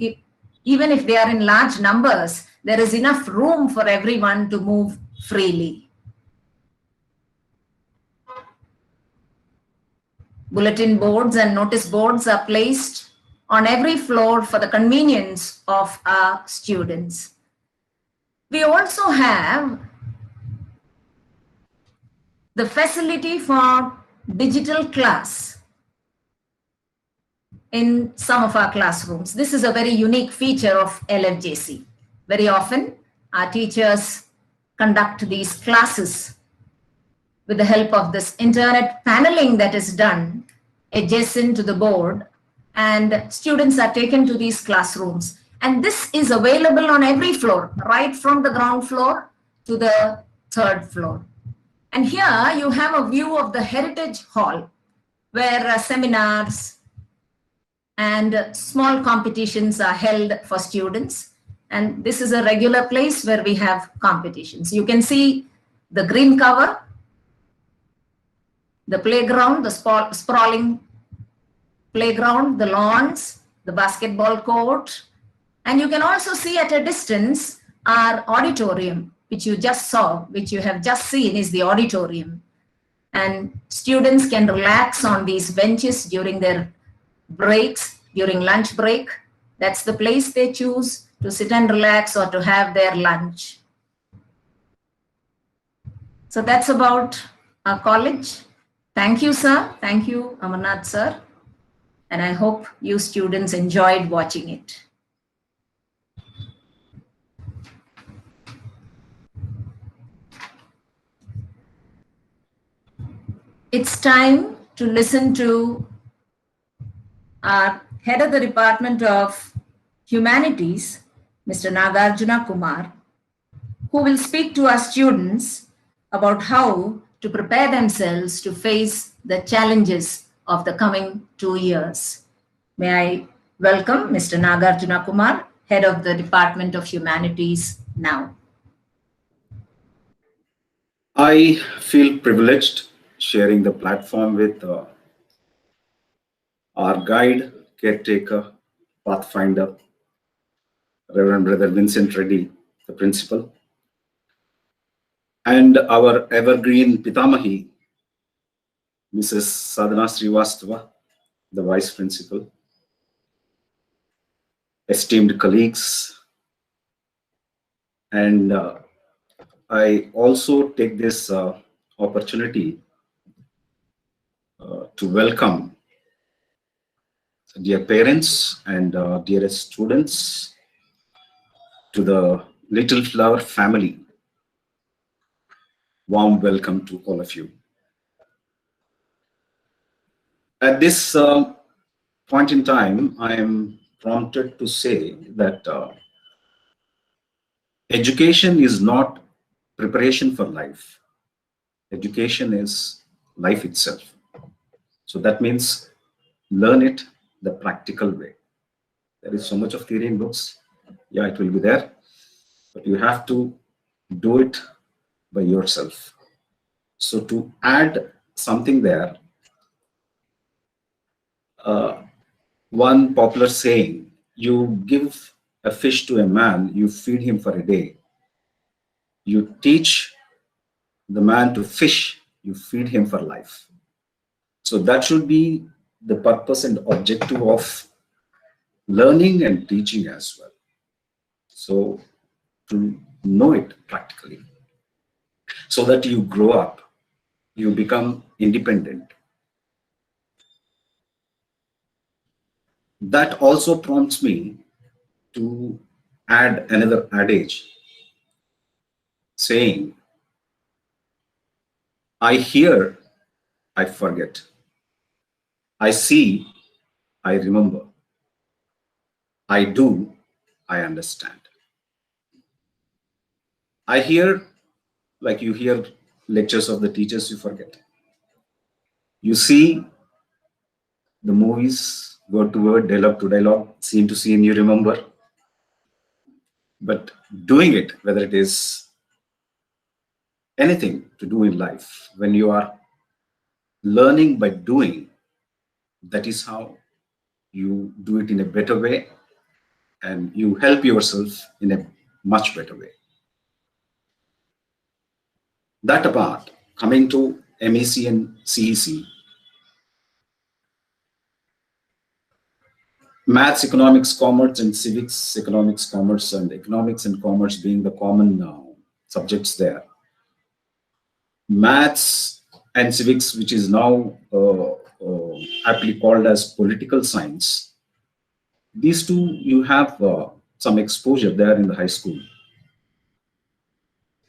Even if they are in large numbers, there is enough room for everyone to move freely. Bulletin boards and notice boards are placed on every floor for the convenience of our students. We also have the facility for digital class in some of our classrooms. This is a very unique feature of LFJC. Very often, our teachers conduct these classes with the help of this internet paneling that is done adjacent to the board, and students are taken to these classrooms. And this is available on every floor, right from the ground floor to the third floor. And here you have a view of the Heritage Hall, where seminars and small competitions are held for students. And this is a regular place where we have competitions. You can see the green cover, the playground, the sprawling playground, the lawns, the basketball court. And you can also see at a distance our auditorium, which you just saw, which you have just seen is the auditorium. And students can relax on these benches during their breaks, during lunch break. That's the place they choose to sit and relax or to have their lunch. So that's about our college. Thank you, sir. Thank you, Amarnath, sir. And I hope you students enjoyed watching it. It's time to listen to our head of the Department of Humanities, Mr. Nagarjuna Kumar, who will speak to our students about how to prepare themselves to face the challenges of the coming 2 years. May I welcome Mr. Nagarjuna Kumar, head of the Department of Humanities now. I feel privileged sharing the platform with our guide, caretaker, pathfinder, Reverend Brother Vincent Reddy, the principal, and our evergreen Pitamahi, Mrs. Sadhana Srivastava, the vice principal, esteemed colleagues, and I also take this opportunity to welcome dear parents and dearest students to the Little Flower family. Warm welcome to all of you. At this point in time, I am prompted to say that education is not preparation for life. Education is life itself. So that means learn it the practical way. There is so much of theory in books. Yeah, it will be there, but you have to do it by yourself. So to add something there, one popular saying, you give a fish to a man, you feed him for a day. You teach the man to fish, you feed him for life. So that should be the purpose and objective of learning and teaching as well. So to know it practically, so that you grow up, you become independent. That also prompts me to add another adage saying, I hear, I forget. I see, I remember. I do, I understand. I hear, like you hear lectures of the teachers, you forget. You see the movies, word to word, dialogue to dialogue, scene to scene, you remember. But doing it, whether it is anything to do in life, when you are learning by doing, that is how you do it in a better way and you help yourself in a much better way. That apart, coming to MEC and CEC, maths, economics, commerce, and civics, economics, commerce, and economics and commerce being the common subjects there. Maths and civics, which is now aptly called as political science, these two you have some exposure there in the high school.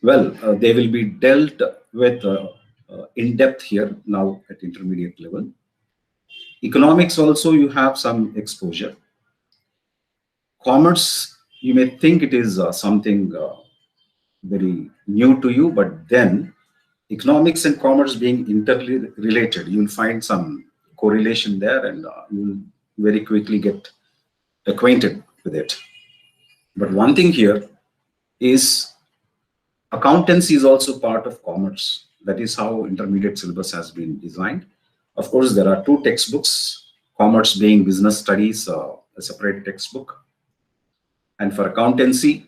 Well, they will be dealt with in depth here now at intermediate level. Economics also you have some exposure. Commerce, you may think it is something very new to you, but then economics and commerce being interrelated, you'll find some correlation there, and you'll very quickly get acquainted with it. But one thing here is accountancy is also part of commerce. That is how intermediate syllabus has been designed. Of course, there are two textbooks, commerce being business studies, a separate textbook, and for accountancy,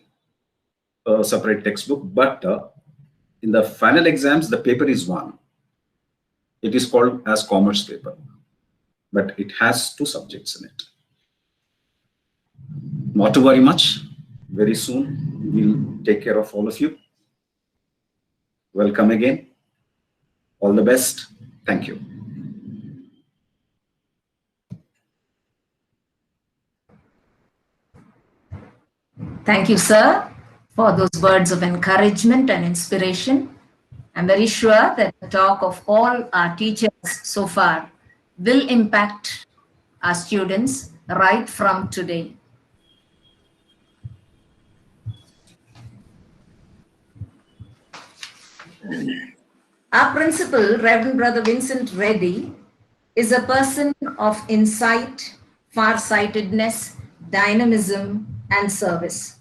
a separate textbook. But in the final exams, the paper is one. It is called as commerce paper, but it has two subjects in it. Not to worry much. Very soon, we'll take care of all of you. Welcome again. All the best. Thank you. Thank you, sir, for those words of encouragement and inspiration. I'm very sure that the talk of all our teachers so far will impact our students right from today. Our principal, Reverend Brother Vincent Reddy, is a person of insight, farsightedness, dynamism, and service.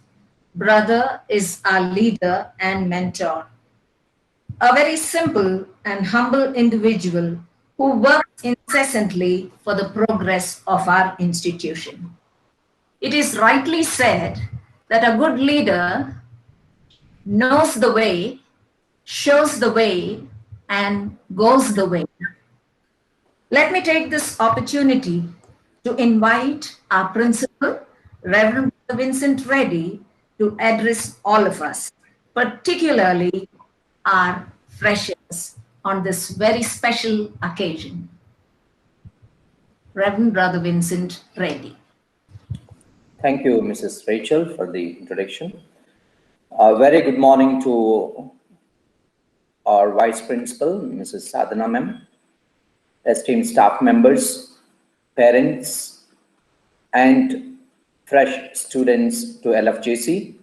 Brother is our leader and mentor. A very simple and humble individual who works incessantly for the progress of our institution. It is rightly said that a good leader knows the way, shows the way, and goes the way. Let me take this opportunity to invite our principal, Reverend Vincent Reddy, to address all of us, particularly our freshers, on this very special occasion. Reverend Brother Vincent Reddy. Thank you, Mrs. Rachel, for the introduction. A very good morning to our Vice Principal, Mrs. Sadhana Ma'am, esteemed staff members, parents, and fresh students to LFJC,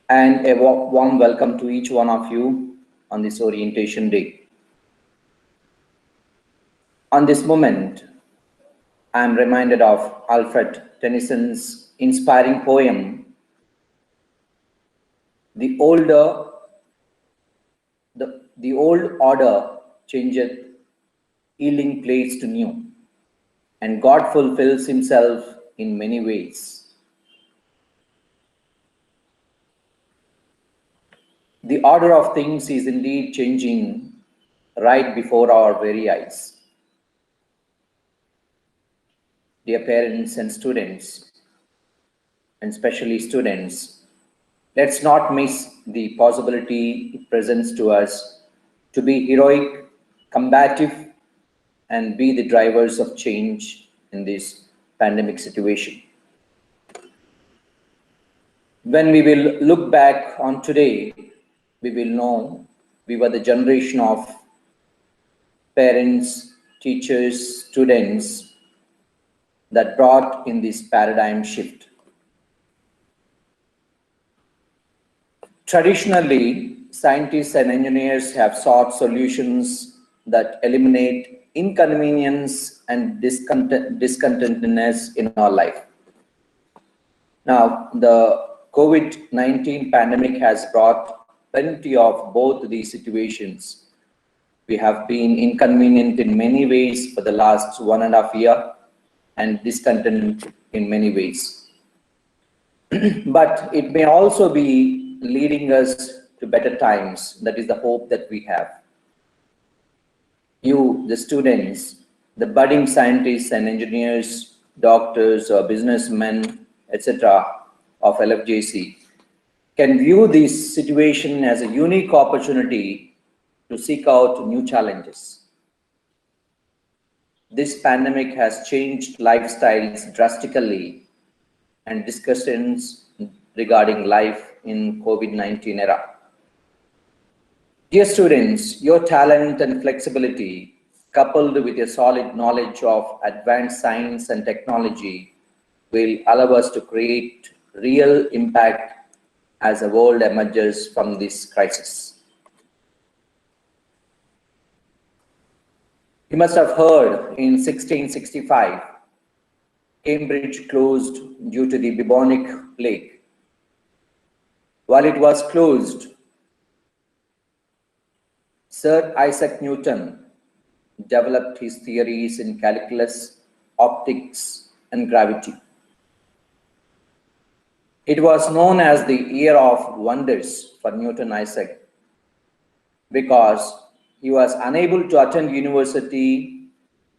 and a warm welcome to each one of you on this orientation day. On this moment, I am reminded of Alfred Tennyson's inspiring poem, The old order changeth, yielding place to new, and God fulfills himself in many ways. The order of things is indeed changing right before our very eyes. Dear parents and students, and especially students, let's not miss the possibility it presents to us to be heroic, combative, and be the drivers of change in this pandemic situation. When we will look back on today, we will know we were the generation of parents, teachers, students that brought in this paradigm shift. Traditionally, scientists and engineers have sought solutions that eliminate inconvenience and discontentedness in our life. Now, the COVID-19 pandemic has brought plenty of both these situations. We have been inconvenient in many ways for the last 1.5 years and discontent in many ways. But it may also be leading us to better times. That is the hope that we have. You, the students, the budding scientists and engineers, doctors or businessmen, etc. of LFJC, can view this situation as a unique opportunity to seek out new challenges. This pandemic has changed lifestyles drastically, and discussions regarding life in COVID-19 era. Dear students, your talent and flexibility, coupled with a solid knowledge of advanced science and technology, will allow us to create real impact as the world emerges from this crisis. You must have heard in 1665, Cambridge closed due to the bubonic plague. While it was closed, Sir Isaac Newton developed his theories in calculus, optics, and gravity. It was known as the year of wonders for Newton Isaac because he was unable to attend university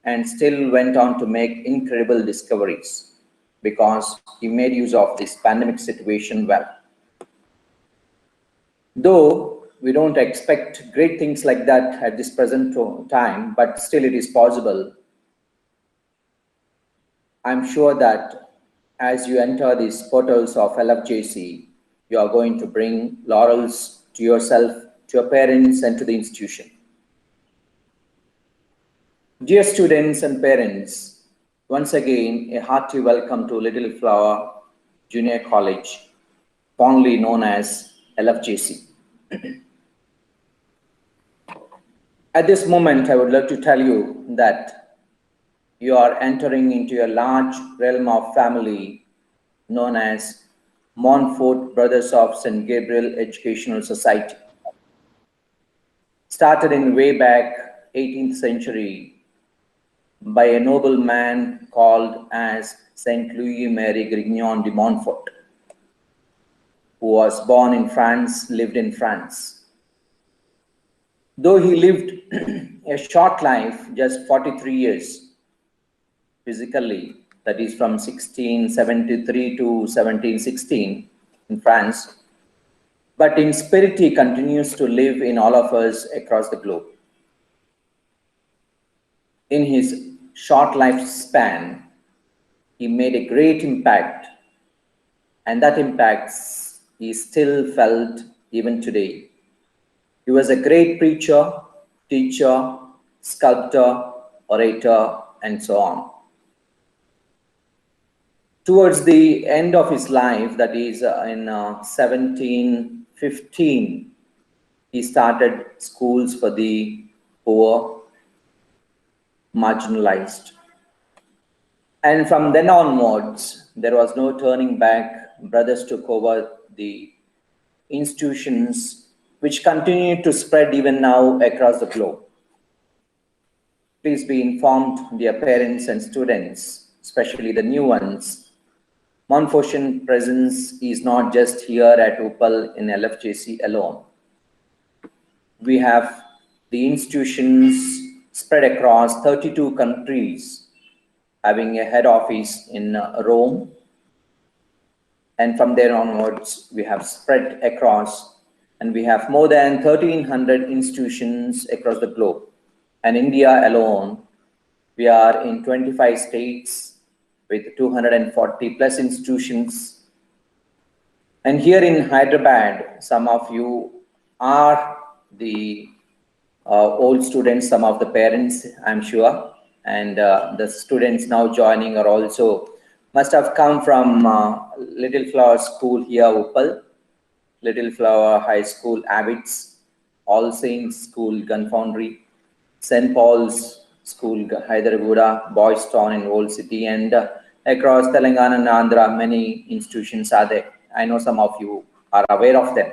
and still went on to make incredible discoveries because he made use of this pandemic situation well. Though we don't expect great things like that at this present time, but still it is possible. I'm sure that as you enter these portals of LFJC, you are going to bring laurels to yourself, to your parents, and to the institution. Dear students and parents, once again, a hearty welcome to Little Flower Junior College, fondly known as LFJC. At this moment, I would like to tell you that you are entering into a large realm of family known as Montfort Brothers of St. Gabriel Educational Society. Started in way back 18th century by a noble man called as Saint Louis Marie Grignon de Montfort, who was born in France, lived in France. Though he lived a short life, just 43 years physically, that is from 1673 to 1716 in France, but in spirit he continues to live in all of us across the globe. In his short lifespan, he made a great impact, and that impact is still felt even today. He was a great preacher, teacher, sculptor, orator, and so on. Towards the end of his life, that is in 1715, he started schools for the poor, marginalized. And from then onwards, there was no turning back. Brothers took over the institutions which continue to spread even now across the globe. Please be informed, dear parents and students, especially the new ones. Montfortian presence is not just here at Uppal in LFJC alone. We have the institutions spread across 32 countries, having a head office in Rome. And from there onwards, we have spread across, and we have more than 1,300 institutions across the globe. And India alone, we are in 25 states with 240 plus institutions. And here in Hyderabad, some of you are the old students, some of the parents, I'm sure. And the students now joining are also must have come from Little Flower School here, Uppal, Little Flower High School, Abbots, All Saints School, Gunfoundry, St. Paul's School, Hyderabad, Boys Town in Old City, and across Telangana and Andhra, many institutions are there. I know some of you are aware of them.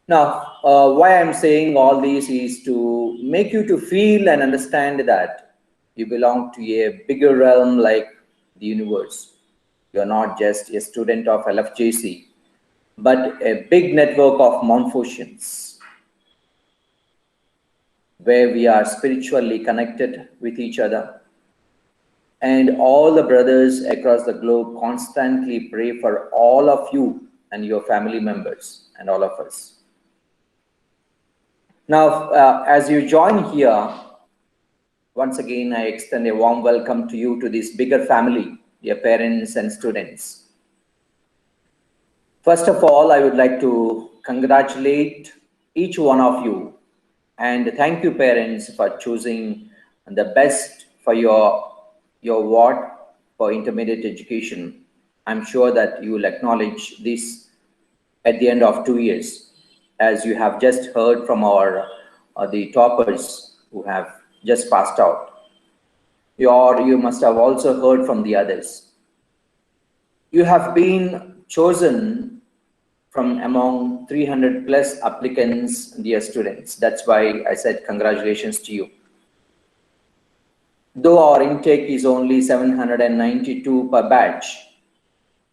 Now, why I'm saying all this is to make you to feel and understand that you belong to a bigger realm like the universe. You're not just a student of LFJC, but a big network of Montfortians, where we are spiritually connected with each other. And all the brothers across the globe constantly pray for all of you and your family members and all of us. Now, as you join here, once again, I extend a warm welcome to you to this bigger family, dear parents and students. First of all, I would like to congratulate each one of you. And thank you, parents, for choosing the best for your ward for intermediate education. I'm sure that you will acknowledge this at the end of 2 years, as you have just heard from our the toppers who have just passed out. You must have also heard from the others. You have been chosen from among 300 plus applicants, dear students. That's why I said congratulations to you. Though our intake is only 792 per batch,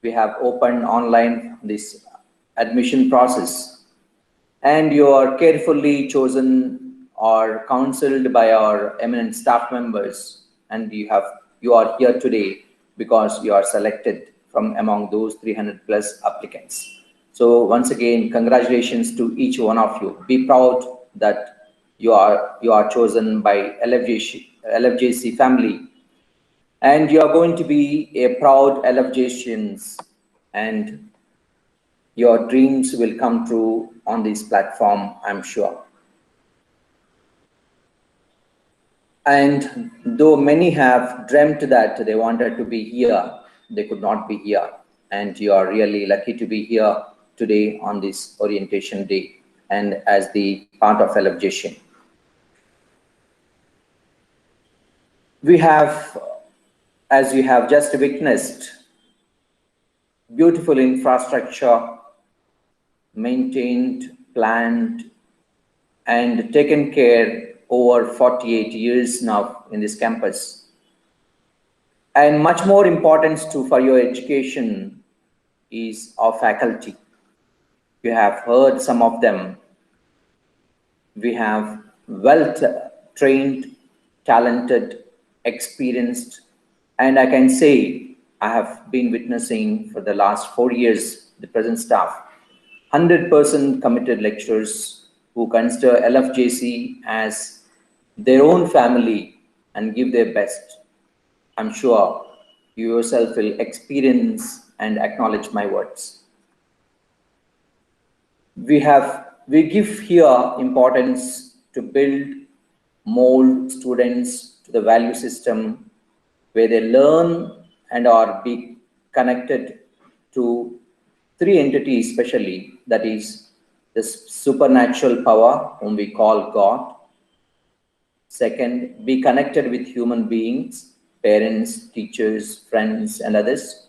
we have opened online this admission process, and you are carefully chosen or counseled by our eminent staff members, and you are here today because you are selected from among those 300 plus applicants. So once again, congratulations to each one of you. Be proud that you are chosen by LFJC family, and you are going to be a proud LFJCians, and your dreams will come true on this platform, I'm sure. And though many have dreamt that they wanted to be here, they could not be here. And you are really lucky to be here today on this orientation day and as the part of LFJC. We have, as you have just witnessed, beautiful infrastructure maintained, planned, and taken care over 48 years now in this campus. And much more importance for your education is our faculty. You have heard some of them. We have well-trained, talented, experienced, and I can say I have been witnessing for the last 4 years the present staff, 100% committed lecturers who consider LFJC as their own family and give their best. I'm sure you yourself will experience and acknowledge my words. We give here importance to build, mold students to the value system where they learn and are be connected to 3 entities especially, that is the supernatural power whom we call God. Second, be connected with human beings, parents, teachers, friends, and others.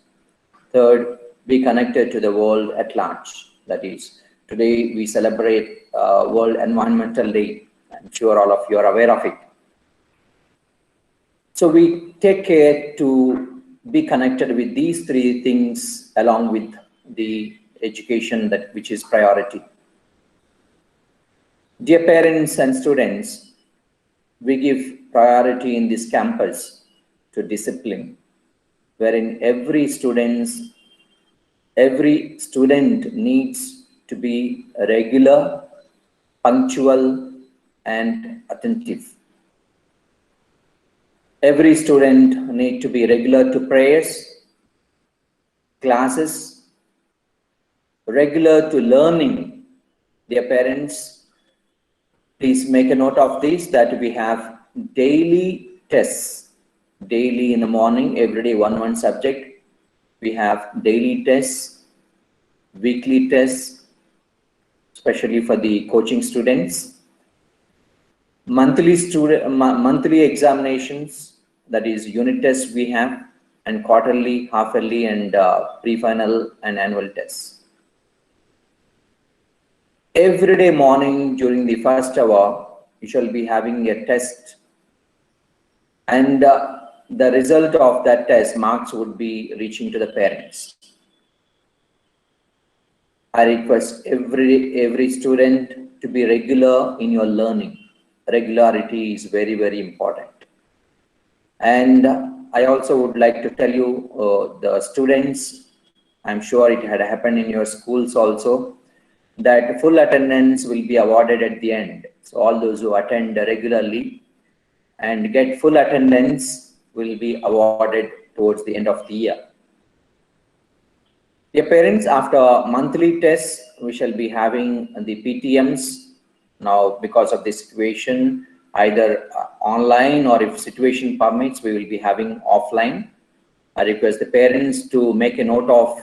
Third, be connected to the world at large. That is, today we celebrate World Environmental Day. I'm sure all of you are aware of it. So we take care to be connected with these 3 things along with the education which is priority. Dear parents and students, we give priority in this campus to discipline, wherein every student needs to be regular, punctual, and attentive. Every student needs to be regular to prayers, classes, regular to learning. Dear parents, please make a note of this, that we have daily tests, daily in the morning, every day one subject. We have daily tests, weekly tests, especially for the coaching students, monthly examinations, that is unit tests we have, and quarterly, half-yearly, and pre-final and annual tests. Every day morning during the first hour, you shall be having a test, and the result of that test marks would be reaching to the parents. I request every student to be regular in your learning. Regularity is very, very important. And I also would like to tell you, the students, I'm sure it had happened in your schools also, that full attendance will be awarded at the end. So all those who attend regularly and get full attendance will be awarded towards the end of the year. Dear parents, after monthly tests, we shall be having the PTMs Now, because of this situation, either online or if situation permits, we will be having offline. I request the parents to make a note of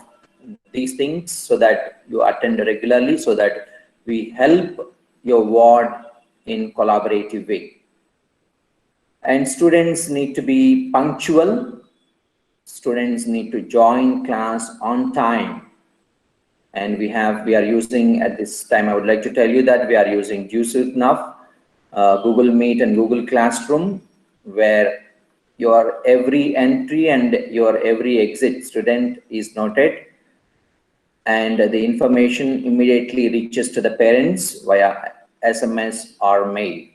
these things so that you attend regularly, so that we help your ward in collaborative way. And students need to be punctual. Students need to join class on time. And we are using at this time, I would like to tell you that we are using Juice.Enough, Google Meet and Google Classroom, where your every entry and your every exit student is noted, and the information immediately reaches to the parents via SMS or mail.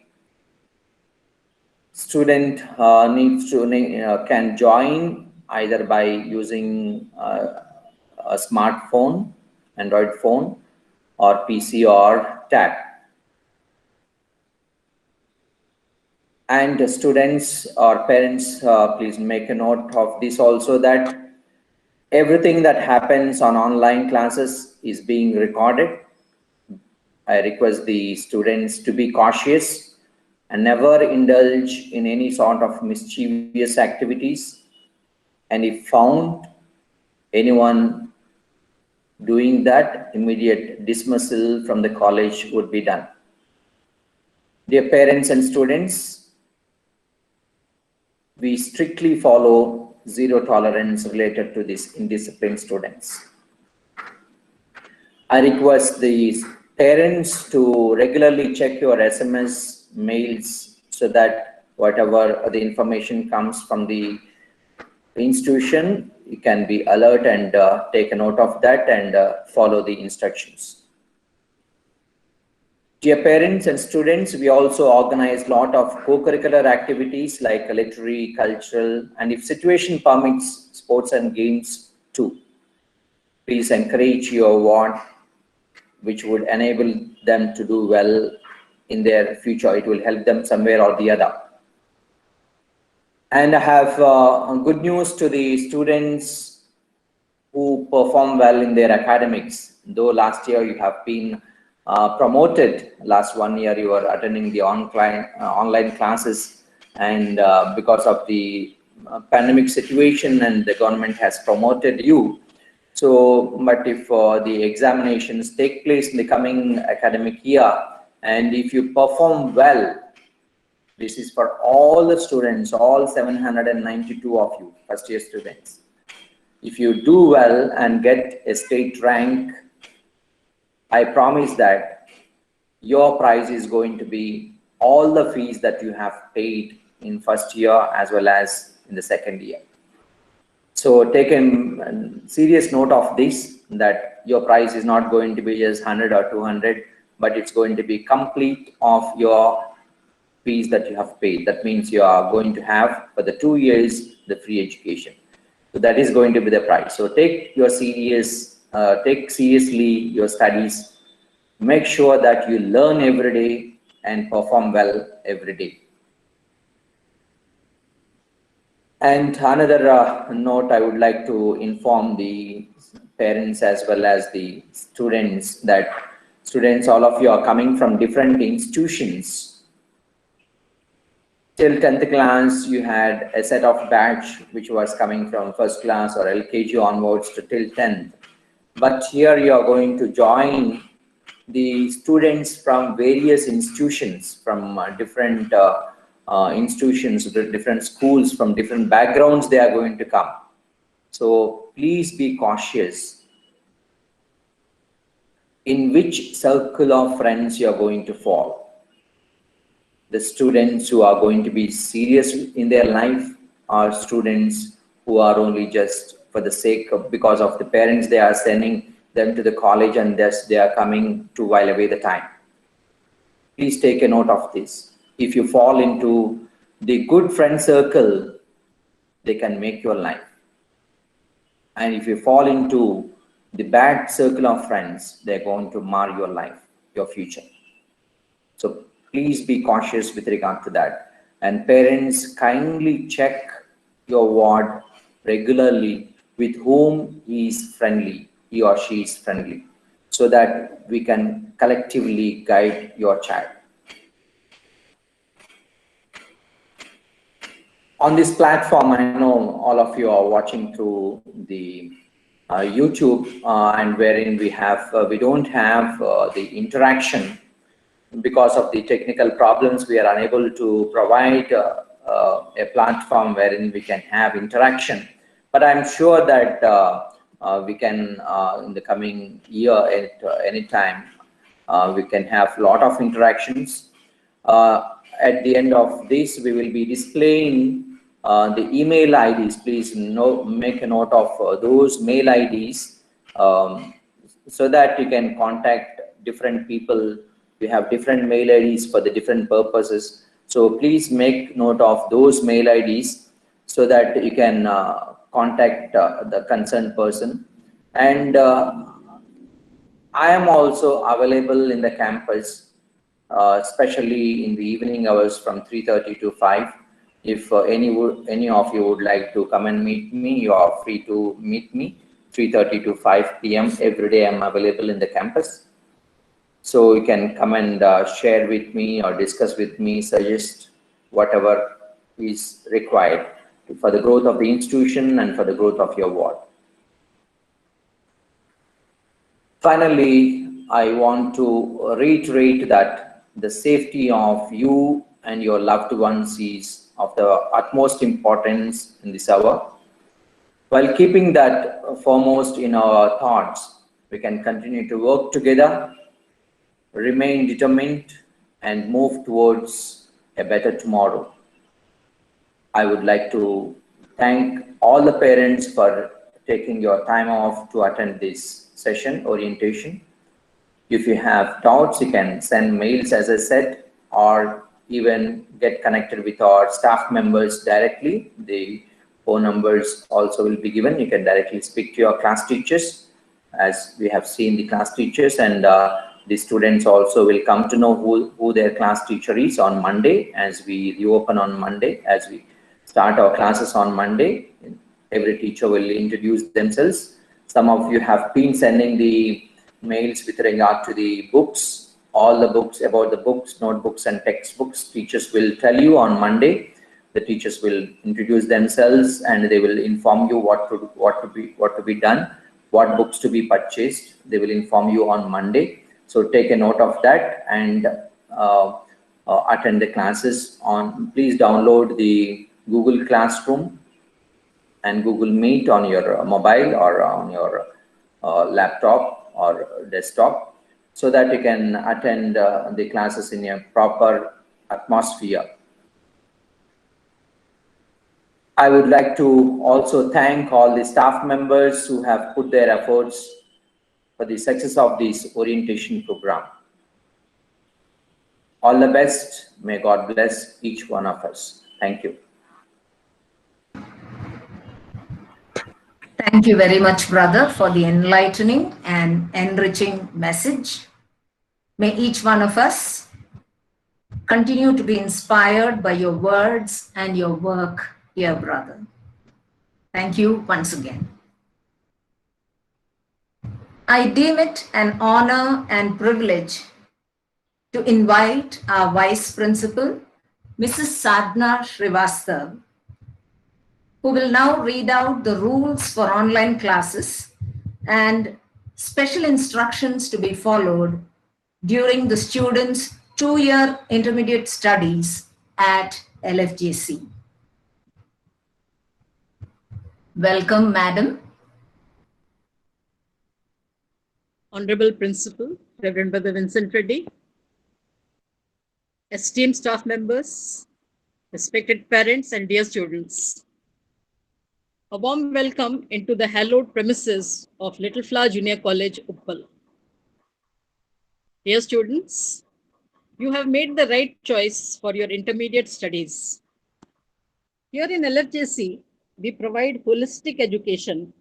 Student can join either by using a smartphone, Android phone, or PC or tab. And students or parents, please make a note of this also, that everything that happens on online classes is being recorded. I request the students to be cautious and never indulge in any sort of mischievous activities. And if found anyone doing that, immediate dismissal from the college would be done. Dear parents and students, we strictly follow zero tolerance related to these indisciplined students. I request the parents to regularly check your SMS mails so that whatever the information comes from the institution, you can be alert and take a note of that and follow the instructions. Dear parents and students, we also organize a lot of co-curricular activities like literary, cultural, and if situation permits, sports and games too. Please encourage your ward, which would enable them to do well in their future. It will help them somewhere or the other. And I have good news to the students who perform well in their academics. Though last year you have been promoted, last 1 year you are attending the online classes, and because of the pandemic situation, and the government has promoted you. So, but if the examinations take place in the coming academic year, and if you perform well, this is for all the students, all 792 of you, first year students. If you do well and get a state rank, I promise that your prize is going to be all the fees that you have paid in first year as well as in the second year. So take a serious note of this, that your price is not going to be just 100 or 200, but it's going to be complete of your fees that you have paid. That means you are going to have for the 2 years the free education. So that is going to be the price. So take seriously your studies. Make sure that you learn every day and perform well every day. And another note I would like to inform the parents as well as the students, that students, all of you are coming from different institutions. Till 10th class, you had a set of batch which was coming from first class or LKG onwards to till 10th. But here you are going to join the students from various institutions, from different institutions, different schools, from different backgrounds they are going to come. So please be cautious in which circle of friends you are going to fall. The students who are going to be serious in their life are students who are only just for the sake of, because of the parents, they are sending them to the college and thus they are coming to while away the time. Please take a note of this. If you fall into the good friend circle, they can make your life. And if you fall into the bad circle of friends, they're going to mar your life, your future. So please be cautious with regard to that. And parents, kindly check your ward regularly with whom he is friendly, he or she is friendly, so that we can collectively guide your child. On this platform, I know all of you are watching through the YouTube, and wherein we don't have the interaction because of the technical problems. We are unable to provide a platform wherein we can have interaction. But I'm sure that we can, in the coming year, at any time, we can have a lot of interactions. At the end of this, we will be displaying the email IDs. Please make a note of those mail IDs, so that you can contact different people. We have different mail IDs for the different purposes. So please make note of those mail IDs so that you can contact the concerned person. And I am also available in the campus, especially in the evening hours from 3:30 to 5. If any of you would like to come and meet me, you are free to meet me 3:30 to 5 p.m. every day. I'm available in the campus. So you can come and share with me or discuss with me, suggest whatever is required for the growth of the institution and for the growth of your ward. Finally, I want to reiterate that the safety of you and your loved ones is of the utmost importance in this hour. While keeping that foremost in our thoughts, we can continue to work together, remain determined, and move towards a better tomorrow. I would like to thank all the parents for taking your time off to attend this session orientation. If you have doubts, you can send mails, as I said, or even get connected with our staff members directly. The phone numbers also will be given. You can directly speak to your class teachers, as we have seen the class teachers, and the students also will come to know who their class teacher is on Monday, as we reopen on Monday, as we start our classes on Monday. Every teacher will introduce themselves. Some of you have been sending the mails with regard to the books. All the books, about the books, notebooks and textbooks, teachers will tell you on Monday. The teachers will introduce themselves and they will inform you what to be done, what books to be purchased. They will inform you on Monday. So take a note of that and attend the classes on. Please download the Google Classroom and Google Meet on your mobile or on your laptop or desktop, so that you can attend the classes in a proper atmosphere. I would like to also thank all the staff members who have put their efforts for the success of this orientation program. All the best. May God bless each one of us. Thank you. Thank you very much, brother, for the enlightening and enriching message. May each one of us continue to be inspired by your words and your work, dear brother. Thank you once again. I deem it an honor and privilege to invite our Vice Principal, Mrs. Sadhna Srivastav, who will now read out the rules for online classes and special instructions to be followed during the students' 2-year intermediate studies at LFJC. Welcome, Madam. Honorable Principal, Reverend Brother Vincent Reddy, esteemed staff members, respected parents, and dear students. A warm welcome into the hallowed premises of Little Flower Junior College, Uppal. Dear students, you have made the right choice for your intermediate studies. Here in LFJC, we provide holistic education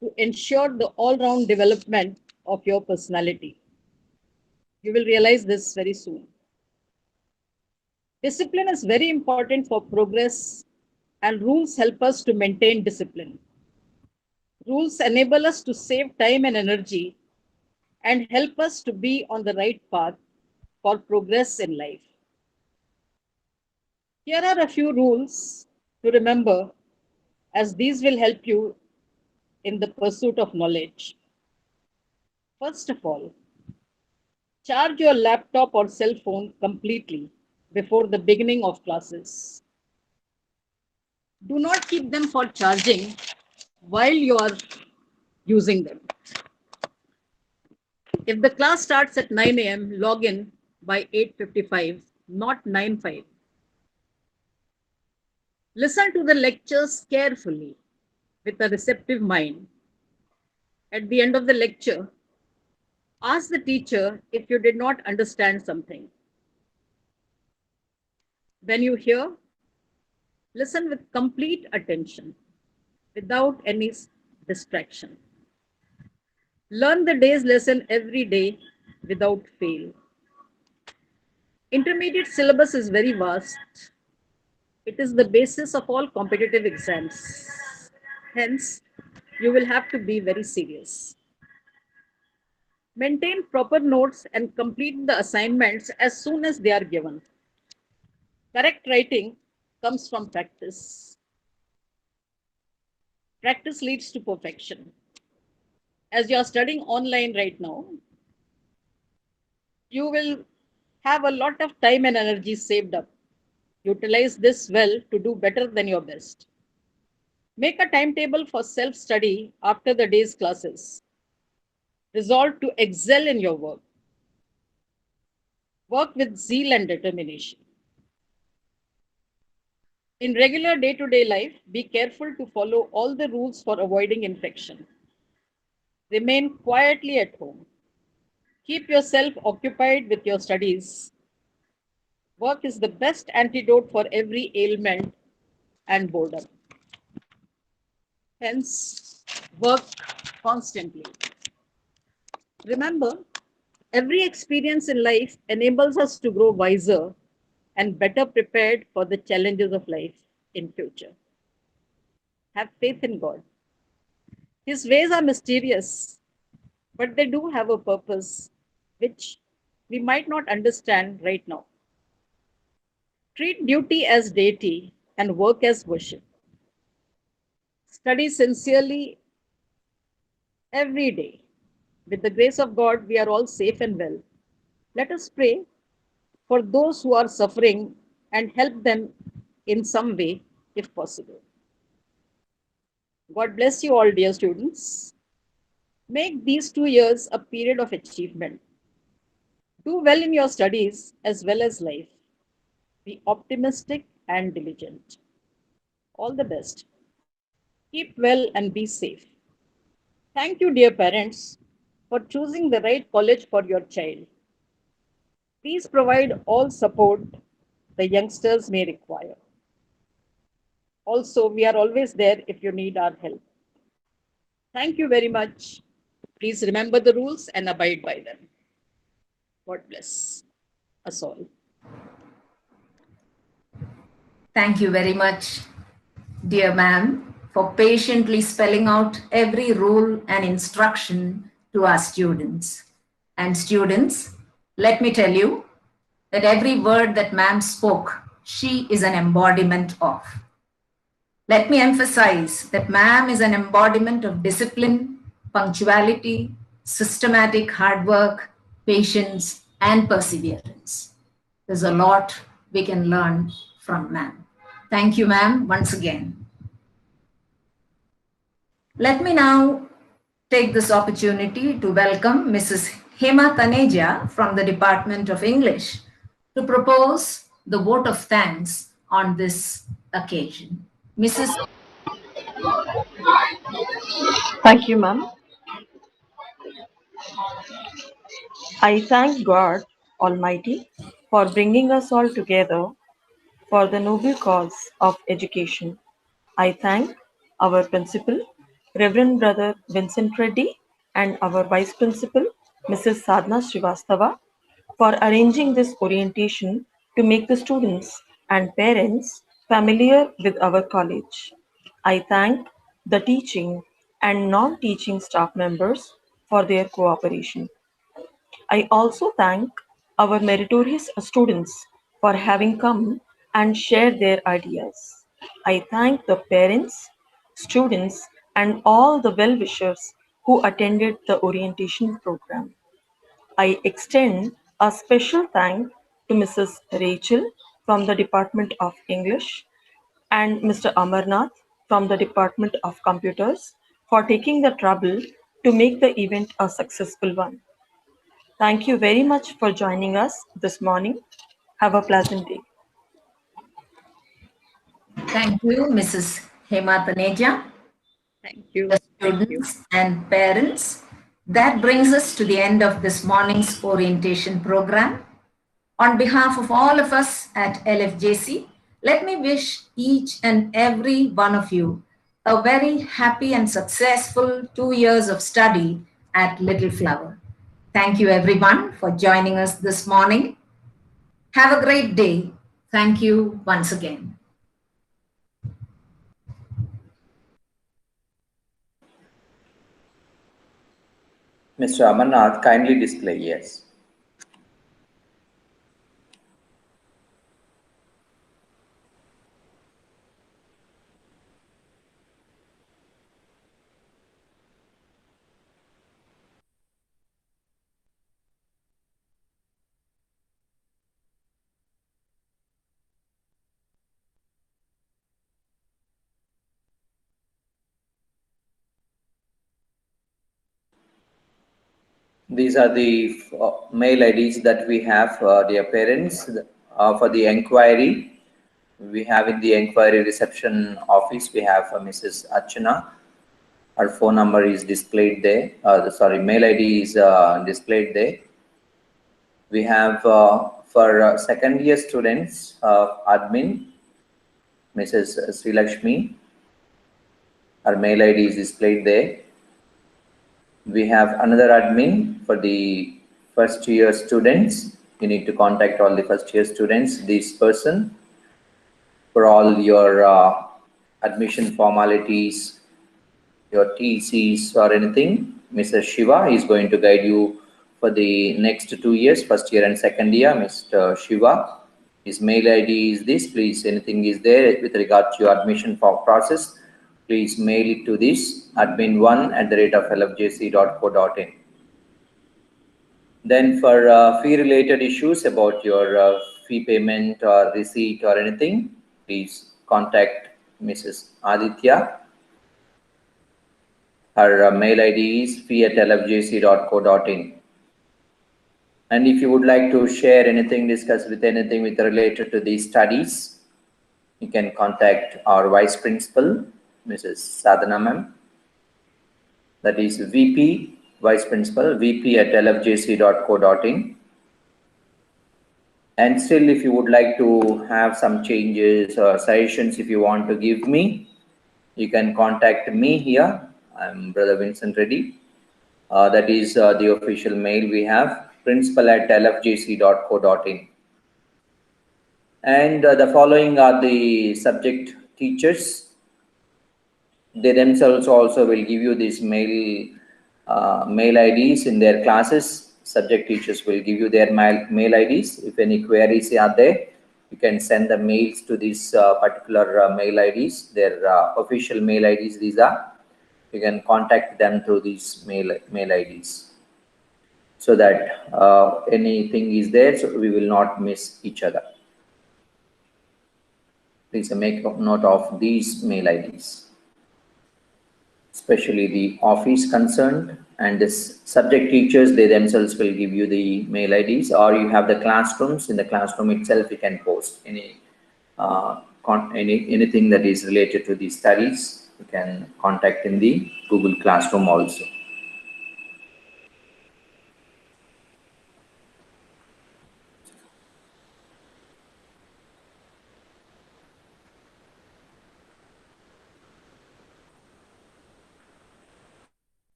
to ensure the all-round development of your personality. You will realize this very soon. Discipline is very important for progress, and rules help us to maintain discipline. Rules enable us to save time and energy and help us to be on the right path for progress in life. Here are a few rules to remember, as these will help you in the pursuit of knowledge. First of all, charge your laptop or cell phone completely before the beginning of classes. Do not keep them for charging while you are using them. If the class starts at 9 a.m., log in by 8:55, not 9:05. Listen to the lectures carefully with a receptive mind. At the end of the lecture, ask the teacher if you did not understand something. When you hear, listen with complete attention without any distraction. Learn the day's lesson every day without fail. Intermediate syllabus is very vast. It is the basis of all competitive exams. Hence, you will have to be very serious. Maintain proper notes and complete the assignments as soon as they are given. Correct writing comes from practice. Practice leads to perfection. As you are studying online right now, you will have a lot of time and energy saved up. Utilize this well to do better than your best. Make a timetable for self-study after the day's classes. Resolve to excel in your work. Work with zeal and determination. In regular day-to-day life, be careful to follow all the rules for avoiding infection. Remain quietly at home. Keep yourself occupied with your studies. Work is the best antidote for every ailment and boredom. Hence, work constantly. Remember, every experience in life enables us to grow wiser and better prepared for the challenges of life in future. Have faith in God. His ways are mysterious, but they do have a purpose which we might not understand right now. Treat duty as deity and work as worship. Study sincerely every day. With the grace of God, we are all safe and well. Let us pray for those who are suffering and help them in some way if possible. God bless you all, dear students. Make these 2 years a period of achievement. Do well in your studies as well as life. Be optimistic and diligent. All the best. Keep well and be safe. Thank you, dear parents, for choosing the right college for your child. Please provide all support the youngsters may require. Also, we are always there if you need our help. Thank you very much. Please remember the rules and abide by them. God bless us all. Thank you very much, dear ma'am, for patiently spelling out every rule and instruction to our students. And students, let me tell you that every word that ma'am spoke, she is an embodiment of. Let me emphasize that ma'am is an embodiment of discipline, punctuality, systematic hard work, patience, and perseverance. There's a lot we can learn from ma'am. Thank you, ma'am, once again. Let me now take this opportunity to welcome Mrs. Hema Taneja from the Department of English to propose the vote of thanks on this occasion. Mrs. Thank you, ma'am. I thank God Almighty for bringing us all together for the noble cause of education. I thank our principal, Reverend Brother Vincent Reddy, and our Vice Principal, Mrs. Sadhna Srivastava, for arranging this orientation to make the students and parents familiar with our college. I thank the teaching and non-teaching staff members for their cooperation. I also thank our meritorious students for having come and shared their ideas. I thank the parents, students, and all the well-wishers who attended the orientation program. I extend a special thank to Mrs. Rachel from the Department of English and Mr. Amarnath from the Department of Computers for taking the trouble to make the event a successful one. Thank you very much for joining us this morning. Have a pleasant day. Thank you, Mrs. Hema Taneja. Thank you. The Thank you. students and parents. That brings us to the end of this morning's orientation program. On behalf of all of us at LFJC, let me wish each and every one of you a very happy and successful 2 years of study at Little Flower. Thank you everyone for joining us this morning. Have a great day. Thank you once again. Mr. Amarnath, kindly display yes. These are the mail IDs that we have, dear parents, for the inquiry. We have in the inquiry reception office, we have Mrs. Archana. Her phone number is displayed there. Mail ID is displayed there. We have for second year students, admin, Mrs. Sri Lakshmi. Her mail ID is displayed there. We have another admin for the first year students. You need to contact all the first year students, this person, for all your admission formalities, your TCs or anything. Mr. Shiva is going to guide you for the next 2 years, first year and second year. Mr. Shiva, his mail ID is this. Please, anything is there with regard to your admission process, please mail it to this admin1@lfjc.co.in. Then for fee related issues about your fee payment or receipt or anything, please contact Mrs. Aditya. Her mail ID is fee@lfjc.co.in. And if you would like to share anything, discuss with anything with related to these studies, you can contact our Vice Principal, Mrs. Sadhana ma'am. That is VP, Vice Principal, vp@lfjc.co.in. And still, if you would like to have some changes or suggestions, if you want to give me, you can contact me here. I'm Brother Vincent Reddy. That is the official mail we have, principal@lfjc.co.in. And the following are the subject teachers. They themselves also will give you these mail IDs in their classes. Subject teachers will give you their mail IDs. If any queries are there, you can send the mails to these particular mail IDs. Their official mail IDs these are. You can contact them through these mail IDs, so that anything is there, so we will not miss each other. Please make note of these mail IDs, especially the office concerned, and this subject teachers, they themselves will give you the mail IDs, or you have the classrooms. In the classroom itself, you can post anything that is related to the studies. You can contact in the Google Classroom also.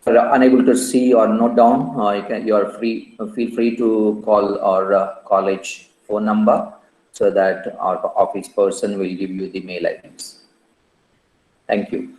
Are unable to see or note down, feel free to call our college phone number, so that our office person will give you the mail IDs. Thank you.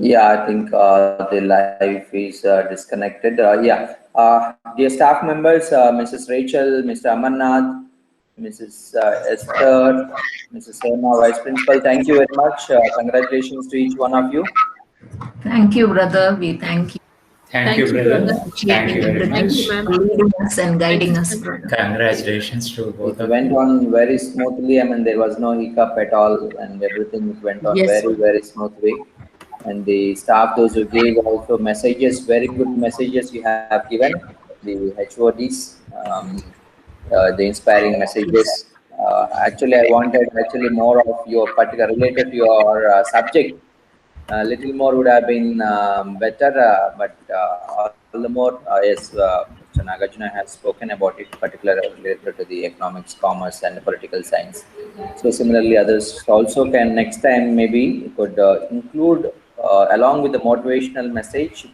Yeah, I think the life is disconnected. Dear staff members, Mrs. Rachel, Mr. Amarnath, Mrs. Esther, Mrs. Sema, Vice Principal, thank you very much. Congratulations to each one of you. Thank you, brother. We thank you. Thank you, brother. Thank Appreciating you very everything, much. leading us and guiding us, brother. Congratulations to both It of went you. on very smoothly. I mean, there was no hiccup at all, and everything went on Yes, very, very smooth way. And the staff, those who gave also messages, very good messages you have given, the HODs, the inspiring messages. Actually, I wanted actually more of your particular related to your subject. A little more would have been better, but all the more, yes, Mr. Nagarjuna has spoken about it, particularly related to the economics, commerce, and political science. So similarly, others also can next time maybe could include along with the motivational message,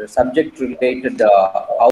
subject related how